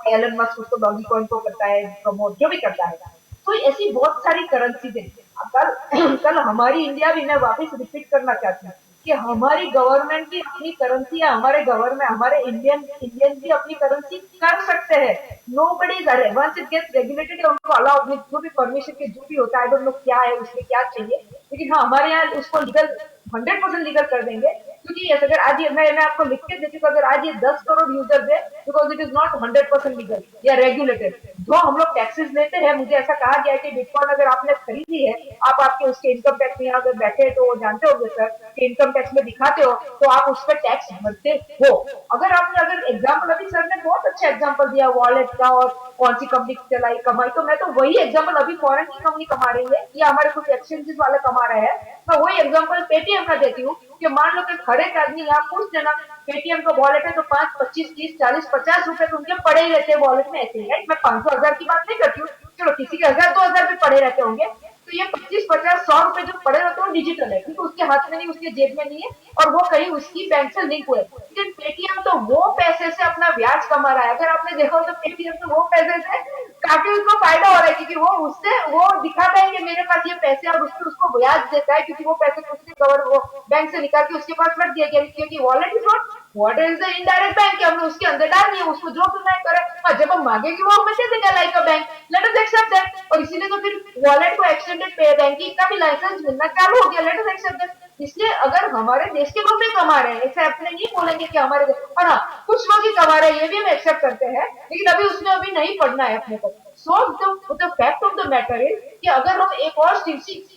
[SPEAKER 4] एलन मस्क उसको डॉगी कॉइन को करता है प्रमोट, जो भी करता है। तो ऐसी बहुत सारी करेंसीज है। कल कल हमारी इंडिया भी, मैं वापस रिपीट करना चाहती हूँ कि हमारी गवर्नमेंट की अपनी करेंसी है, हमारे गवर्नमेंट, हमारे इंडियन की अपनी करेंसी कर सकते हैं। नोबडी इज अरे वंस इट गेट्स रेगुलेटेड, उनको अलाउ जो भी परमिशन के जो भी होता है, आई डोंट नो क्या है उसमें क्या चाहिए, लेकिन हाँ हमारे यहाँ उसको लीगल 100% लीगल कर देंगे। क्योंकि yes, अगर आज ये मैं आपको लिख के देती हूँ, अगर आज ये 10 करोड़ यूजर्स है, because it is not 100% legal या रेगुलेटेड। जो हम लोग टैक्सेस लेते हैं, मुझे ऐसा कहा गया है कि बिटकॉइन अगर आपने खरीदी है, आप आपके उसके इनकम टैक्स में अगर बैठे तो वो जानते होंगे सर कि इनकम टैक्स में दिखाते हो तो आप उस पर टैक्स भरते हो। अगर आपने अगर एग्जाम्पल, अभी सर ने बहुत अच्छा एग्जाम्पल दिया वॉलेट का और कौन सी कंपनी चलाई कमाई, तो मैं तो वही एग्जाम्पल, अभी फॉरेन की कंपनी कमा रही है या हमारे कुछ एक्सचेंजेस वाले कमा रहे हैं, मैं वही एग्जाम्पल पेटीएम का देती हूँ कि मान लो कि हर एक आदमी यहाँ पूछ लेना पेटीएम का वॉलेट है तो 5, 25, 30, 40, 50 रुपए तो उनके पड़े ही रहते हैं वॉलेट में ऐसे ही। राइट, मैं 500, 1000 की बात नहीं करती हूँ, चलो किसी के 1000, 2000 भी पड़े रहते होंगे, तो ये 25, 50, 100 रुपए जो पड़े रहते हैं वो डिजिटल है, क्योंकि उसके हाथ में नहीं, उसके जेब में नहीं है और वो कहीं उसकी बैंक से लिंक हुए। लेकिन पेटीएम तो वो पैसे से अपना ब्याज कमा रहा है। अगर आपने देखा हो तो पेटीएम तो वो पैसे से काफी उसको फायदा हो रहा है, क्योंकि वो उससे वो दिखाता है कि मेरे पास ये पैसे, और उससे उसको ब्याज देता है, क्योंकि वो पैसे उसने वो बैंक से निकाल के उसके पास रख दिया गया, क्योंकि wallet is not, wallet is the indirect bank, हमने उसके अंदर डाल दिया, उसको जो करना है करे, और जब हम मांगेंगे वो हमें दे देगा like a bank. Let us accept that, और इसीलिए तो फिर वॉलेट को एक्सटेंडेड बैंकिंग का भी लाइसेंस मिलना चालू हो गया। Let us accept that. इसलिए अगर हमारे देश के लोग भी कमा रहे हैं, ऐसे अपने नहीं बोलेंगे कि हमारे, और हाँ कुछ लोग ही कमा रहे हैं, ये भी हम एक्सेप्ट करते हैं, लेकिन अभी उसमें अभी नहीं पढ़ना है अपने को। So the fact of the matter is कि अगर हम एक और चीज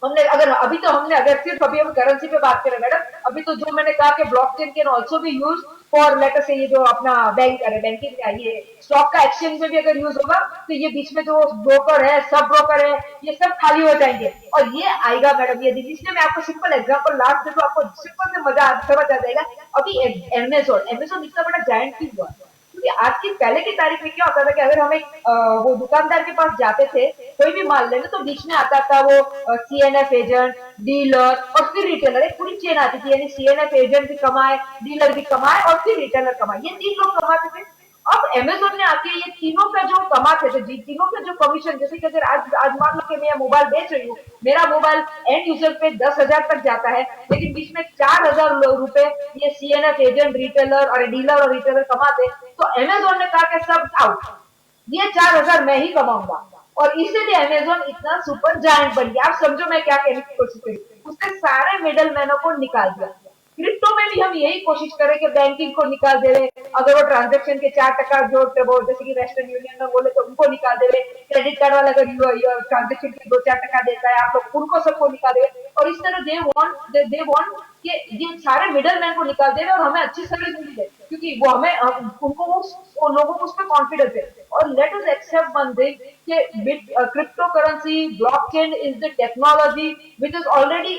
[SPEAKER 4] हमने, अगर अभी तो हमने, अगर सिर्फ अभी हम करेंसी पे बात करें मैडम, अभी तो जो मैंने कहा कि blockchain can also be use for later से, ये जो अपना बैंकिंग का ये स्टॉक का एक्सचेंज में भी अगर यूज होगा, तो ये बीच में जो ब्रोकर है, सब ब्रोकर है, ये सब खाली हो जाएंगे और ये आएगा मैडम ये दिन। इसलिए मैं आपको सिंपल एग्जांपल लास्ट दे दूं, आपको सिंपल से मजा समझ आ जाएगा। अभी अमेजोन इतना बड़ा जायंट क्यों हुआ, क्योंकि आज की पहले की तारीख में क्या होता था कि अगर हम एक वो दुकानदार के पास जाते थे कोई भी माल लेने, तो बीच में आता था वो सीएनएफ एजेंट, डीलर और फिर रिटेलर, एक पूरी चेन आती थी, यानी सीएनएफ एजेंट भी कमाए, डीलर भी कमाए और फिर रिटेलर कमाए, ये 3 लोग कमाते थे। अब अमेजोन ने आके ये तीनों का जो कमाते थे, तीनों का जो कमीशन, जैसे कि अगर आज मान लो कि मैं मोबाइल बेच रही हूँ, मेरा मोबाइल एंड यूजर पे 10,000 तक जाता है, लेकिन बीच में 4,000 रुपए ये सीएनएफ एजेंट, रिटेलर और डीलर और रिटेलर कमाते, तो अमेजोन ने कहा कि सब आउट, ये 4,000 मैं ही कमाऊंगा, और इसीलिए अमेजोन इतना सुपर जायंट बन गया। आप समझो मैं क्या कहने की कोशिश करी, उसने सारे मिडल मैनों को निकाल दिया। क्रिप्टो में भी हम यही कोशिश करें कि बैंकिंग को निकाल दे रहे, अगर वो ट्रांजेक्शन के 4% जो जैसे कि वेस्टर्न यूनियन में बोले तो उनको निकाल दे रहे, क्रेडिट कार्ड वाला अगर ट्रांजेक्शन के 2-4% देता है आप लोग, उनको सबको निकाल दे रहे, और इस तरह दे वांट कि ये सारे मिडल मैन को निकाल दे रहे और हमें अच्छी सर्विस मिल जाए, क्योंकि वो हमें उनको वो लोगों को उस पर कॉन्फिडेंस है। और let us accept one thing कि crypto currency blockchain is the technology which is already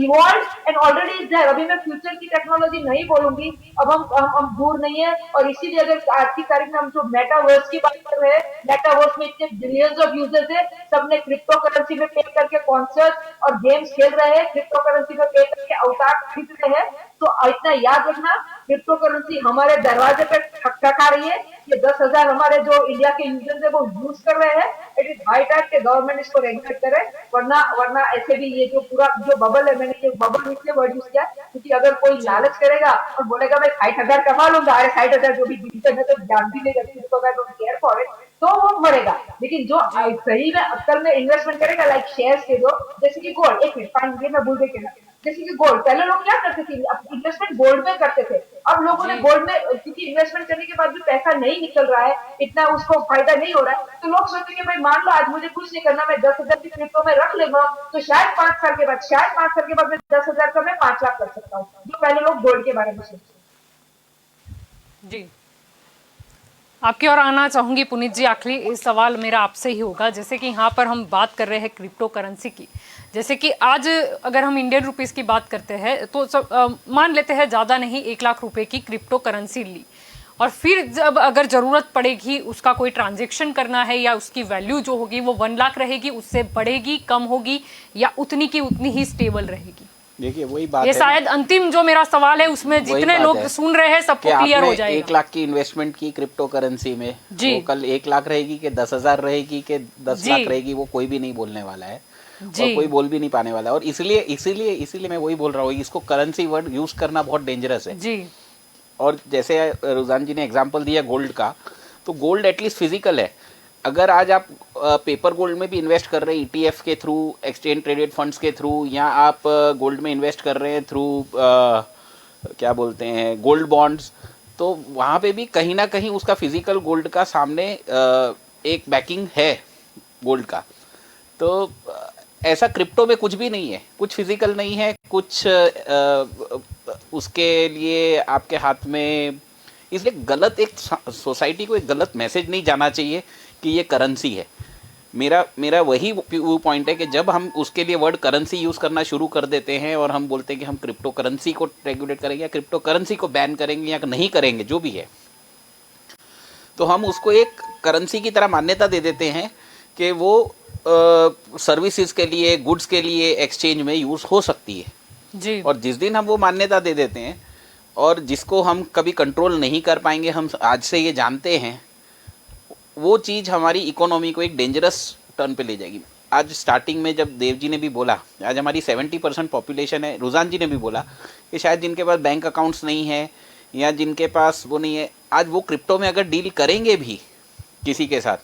[SPEAKER 4] evolve and already is there. अभी मैं फ्यूचर की टेक्नोलॉजी नहीं बोलूंगी, अब हम दूर नहीं है, और इसीलिए अगर आज की तारीख में हम जो मेटावर्स की बात कर रहे हैं, मेटावर्स में इतने बिलियंस ऑफ यूजर्स है, सबने क्रिप्टो करेंसी में पे करके कॉन्सर्ट और गेम्स खेल रहे हैं, क्रिप्टो करेंसी में पे करके अवतार खरीद रहे हैं। तो इतना याद रखना, क्रिप्टो करेंसी हमारे दरवाजे पे खटखटा रही है, ये 10,000 हमारे जो इंडिया के यूजर्स है वो यूज कर रहे हैं। इट इज हाई टाइम के गवर्नमेंट इसको रेगुलेट करे, वरना ऐसे भी ये जो पूरा जो बबल है, मैंने ये बबल इसलिए वर्ड यूज किया क्योंकि अगर कोई लालच करेगा और बोलेगा मैं 60,000 कमा लूंगा, अरे 60,000 जो भी डिजिटल है तो जान भी नहीं रखती, तो मैं केयर फॉर इट, तो वो मरेगा। लेकिन जो सही में अक्कल में इन्वेस्टमेंट करेगा, लाइक शेयर्स के दो, जैसे कि गोल्ड, एक मिनट फाइन, ये मैं भूल गई कहना, जैसे कि गोल्ड, पहले लोग क्या करते थे, इन्वेस्टमेंट गोल्ड में करते थे। अब लोगों ने गोल्ड में, क्योंकि इन्वेस्टमेंट करने के बाद भी पैसा नहीं निकल रहा है, इतना उसको फायदा नहीं हो रहा है, तो लोग सोचते हैं भाई मान लो आज मुझे कुछ नहीं करना, मैं 10,000 की क्रिप्टो में रख लेगा, तो शायद 5 साल के बाद मैं 10,000 का मैं 5 लाख कर सकता हूँ, जो पहले लोग गोल्ड के बारे में सोचते।
[SPEAKER 1] जी, आपकी ओर आना चाहूंगी पुनीत जी। आखिरी सवाल मेरा आपसे ही होगा, जैसे कि यहाँ पर हम बात कर रहे हैं क्रिप्टो करेंसी की, जैसे कि आज अगर हम इंडियन रुपीस की बात करते हैं तो मान लेते हैं ज़्यादा नहीं 1 लाख रुपए की क्रिप्टो करेंसी ली, और फिर जब अगर ज़रूरत पड़ेगी उसका कोई ट्रांजेक्शन करना है या उसकी वैल्यू जो होगी वो 1 लाख रहेगी, उससे बढ़ेगी, कम होगी, या उतनी की उतनी ही स्टेबल रहेगी?
[SPEAKER 3] देखिए वही बात
[SPEAKER 1] ये
[SPEAKER 3] है,
[SPEAKER 1] शायद अंतिम जो मेरा सवाल है उसमें जितने लोग सुन रहे हैं सबको क्लियर हो जाएगा।
[SPEAKER 3] 1 लाख की इन्वेस्टमेंट की क्रिप्टो करेंसी में,
[SPEAKER 1] जी,
[SPEAKER 3] वो कल 1 लाख रहेगी कि 10,000 रहेगी कि 10 लाख रहेगी, वो कोई भी नहीं बोलने वाला है, और कोई बोल भी नहीं पाने वाला है। और इसीलिए मैं वही बोल रहा हूँ, इसको करेंसी वर्ड यूज करना बहुत डेंजरस है
[SPEAKER 1] जी।
[SPEAKER 3] और जैसे रुझान जी ने एग्जांपल दिया गोल्ड का, तो गोल्ड एटलीस्ट फिजिकल है। अगर आज आप पेपर गोल्ड में भी इन्वेस्ट कर रहे हैं ETF के थ्रू, एक्सचेंज ट्रेडेड फंड्स के थ्रू, या आप गोल्ड में इन्वेस्ट कर रहे हैं थ्रू क्या बोलते हैं गोल्ड बॉन्ड्स, तो वहाँ पे भी कहीं ना कहीं उसका फिजिकल गोल्ड का सामने एक बैकिंग है गोल्ड का। तो ऐसा क्रिप्टो में कुछ भी नहीं है, कुछ फिजिकल नहीं है, कुछ उसके लिए आपके हाथ में, इसलिए गलत एक सोसाइटी को एक गलत मैसेज नहीं जाना चाहिए कि ये करेंसी है। मेरा वही पॉइंट है कि जब हम उसके लिए वर्ड करेंसी यूज़ करना शुरू कर देते हैं और हम बोलते हैं कि हम क्रिप्टो करेंसी को रेगुलेट करेंगे या क्रिप्टो करेंसी को बैन करेंगे या नहीं करेंगे, जो भी है, तो हम उसको एक करेंसी की तरह मान्यता दे देते हैं कि वो सर्विसेज के लिए, गुड्स के लिए एक्सचेंज में यूज़ हो सकती है
[SPEAKER 1] जी।
[SPEAKER 3] और जिस दिन हम वो मान्यता दे देते हैं और जिसको हम कभी कंट्रोल नहीं कर पाएंगे, हम आज से ये जानते हैं, वो चीज़ हमारी इकोनॉमी को एक डेंजरस टर्न पे ले जाएगी। आज स्टार्टिंग में जब देव जी ने भी बोला, आज हमारी 70% पॉपुलेशन है, रुझान जी ने भी बोला कि शायद जिनके पास बैंक अकाउंट्स नहीं है या जिनके पास वो नहीं है, आज वो क्रिप्टो में अगर डील करेंगे भी किसी के साथ,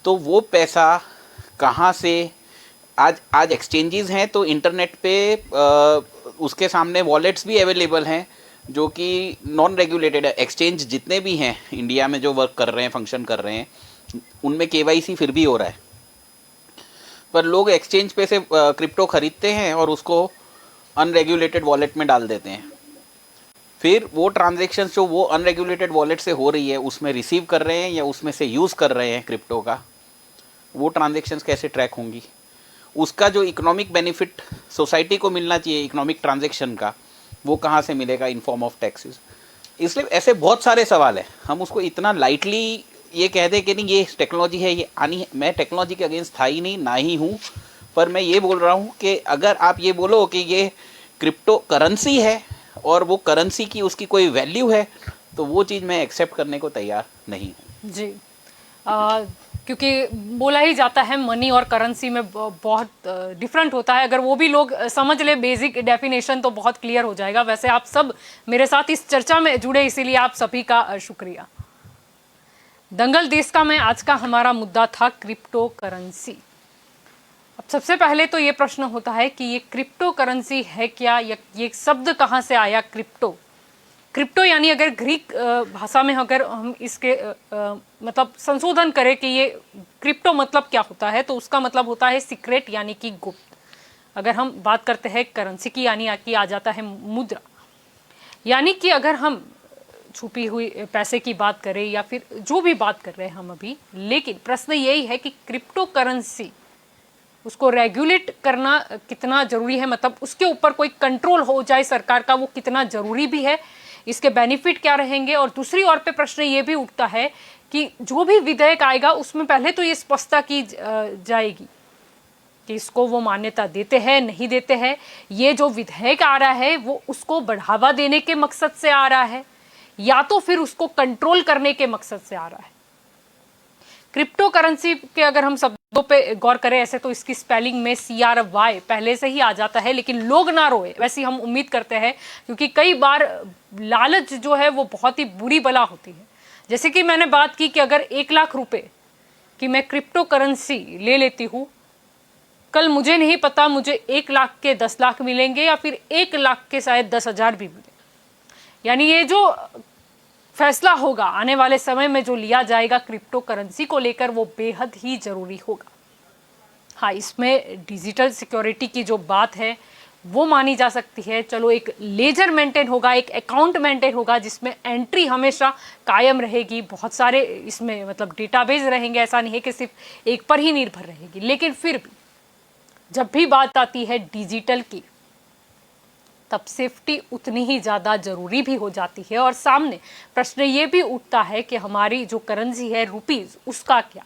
[SPEAKER 3] तो वो पैसा कहाँ से, आज एक्सचेंजेस हैं तो इंटरनेट पे उसके सामने वॉलेट्स भी अवेलेबल हैं जो कि नॉन रेगुलेटेड है। एक्सचेंज जितने भी हैं इंडिया में जो वर्क कर रहे हैं, फंक्शन कर रहे हैं, उनमें KYC फिर भी हो रहा है, पर लोग एक्सचेंज पे से क्रिप्टो खरीदते हैं और उसको अनरेगुलेटेड वॉलेट में डाल देते हैं। फिर वो ट्रांजेक्शन्स जो वो अनरेगुलेटेड वॉलेट से हो रही है उसमें रिसीव कर रहे हैं या उसमें से यूज़ कर रहे हैं क्रिप्टो का, वो ट्रांजेक्शन्स कैसे ट्रैक होंगी? उसका जो इकोनॉमिक बेनिफिट सोसाइटी को मिलना चाहिए इकोनॉमिक ट्रांजेक्शन का, वो कहाँ से मिलेगा? In form of taxes. इसलिए ऐसे बहुत सारे सवाल हैं, हम उसको इतना लाइटली ये कह दें कि नहीं ये टेक्नोलॉजी है, ये आनी है। मैं टेक्नोलॉजी के अगेंस्ट था ही नहीं, ना ही हूँ, पर मैं ये बोल रहा हूँ कि अगर आप ये बोलो कि ये क्रिप्टो करेंसी है और वो करेंसी की उसकी कोई वैल्यू है, तो वो चीज़ मैं एक्सेप्ट करने को तैयार नहीं हूँ
[SPEAKER 1] जी। क्योंकि बोला ही जाता है मनी और करेंसी में बहुत डिफरेंट होता है। अगर वो भी लोग समझ ले बेसिक डेफिनेशन तो बहुत क्लियर हो जाएगा। वैसे आप सब मेरे साथ इस चर्चा में जुड़े, इसीलिए आप सभी का शुक्रिया। दंगल देश का में आज का हमारा मुद्दा था क्रिप्टो करेंसी। अब सबसे पहले तो ये प्रश्न होता है कि ये क्रिप्टो करेंसी है क्या, या ये शब्द कहाँ से आया क्रिप्टो? क्रिप्टो यानी अगर ग्रीक भाषा में अगर हम इसके मतलब संशोधन करें कि ये क्रिप्टो मतलब क्या होता है, तो उसका मतलब होता है सीक्रेट यानी कि गुप्त। अगर हम बात करते हैं करेंसी की यानी कि आ जाता है मुद्रा, यानी कि अगर हम छुपी हुई पैसे की बात करें या फिर जो भी बात कर रहे हैं हम अभी, लेकिन प्रश्न यही है कि क्रिप्टो करेंसी उसको रेगुलेट करना कितना जरूरी है, मतलब उसके ऊपर कोई कंट्रोल हो जाए सरकार का, वो कितना जरूरी भी है, इसके बेनिफिट क्या रहेंगे। और दूसरी ओर पे प्रश्न ये भी उठता है कि जो भी विधेयक आएगा उसमें पहले तो ये स्पष्टता की जाएगी कि इसको वो मान्यता देते हैं नहीं देते हैं। ये जो विधेयक आ रहा है वो उसको बढ़ावा देने के मकसद से आ रहा है या तो फिर उसको कंट्रोल करने के मकसद से आ रहा है। क्रिप्टो करेंसी के अगर हम शब्दों पे गौर करें ऐसे तो इसकी स्पेलिंग में CRY पहले से ही आ जाता है, लेकिन लोग ना रोए वैसी हम उम्मीद करते हैं, क्योंकि कई बार लालच जो है वो बहुत ही बुरी बला होती है। जैसे कि मैंने बात की कि अगर 1 लाख रुपए की मैं क्रिप्टो करेंसी ले लेती हूँ कल मुझे नहीं पता मुझे 1 लाख के 10 लाख मिलेंगे या फिर 1 लाख के शायद 10,000 भी मिले। यानी ये जो फैसला होगा आने वाले समय में जो लिया जाएगा क्रिप्टो करेंसी को लेकर, वो बेहद ही जरूरी होगा। हाँ, इसमें डिजिटल सिक्योरिटी की जो बात है वो मानी जा सकती है। चलो, एक लेजर मेंटेन होगा, एक अकाउंट मेंटेन होगा जिसमें एंट्री हमेशा कायम रहेगी। बहुत सारे इसमें मतलब डेटाबेस रहेंगे, ऐसा नहीं है कि सिर्फ एक पर ही निर्भर रहेगी। लेकिन फिर भी जब भी बात आती है डिजिटल की, तब सेफ्टी उतनी ही ज़्यादा जरूरी भी हो जाती है। और सामने प्रश्न ये भी उठता है कि हमारी जो करेंसी है रुपीज, उसका क्या।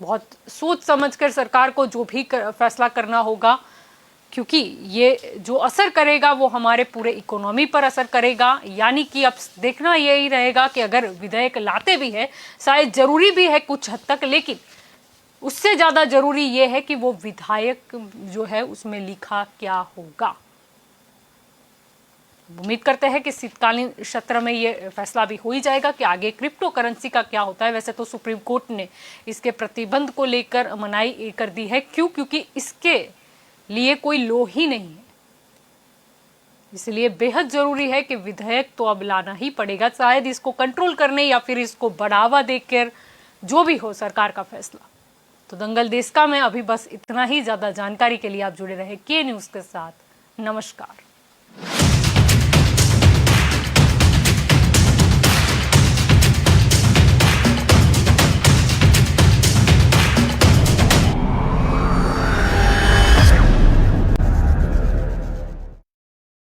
[SPEAKER 1] बहुत सोच समझकर सरकार को जो भी फैसला करना होगा, क्योंकि ये जो असर करेगा वो हमारे पूरे इकोनॉमी पर असर करेगा। यानी कि अब देखना यही रहेगा कि अगर विधेयक लाते भी है, शायद जरूरी भी है कुछ हद तक, लेकिन उससे ज्यादा जरूरी ये है कि वो विधायक जो है उसमें लिखा क्या होगा। उम्मीद करते हैं कि शीतकालीन सत्र में ये फैसला भी हो ही जाएगा कि आगे क्रिप्टो करेंसी का क्या होता है। वैसे तो सुप्रीम कोर्ट ने इसके प्रतिबंध को लेकर मनाही कर दी है। क्यों? क्योंकि इसके लिए कोई लॉ ही नहीं है। इसलिए बेहद जरूरी है कि विधेयक तो अब लाना ही पड़ेगा, शायद इसको कंट्रोल करने या फिर इसको बढ़ावा देकर, जो भी हो सरकार का फैसला। तो दंगल देश का में अभी बस इतना ही। ज्यादा जानकारी के लिए आप जुड़े रहे के न्यूज के साथ। नमस्कार।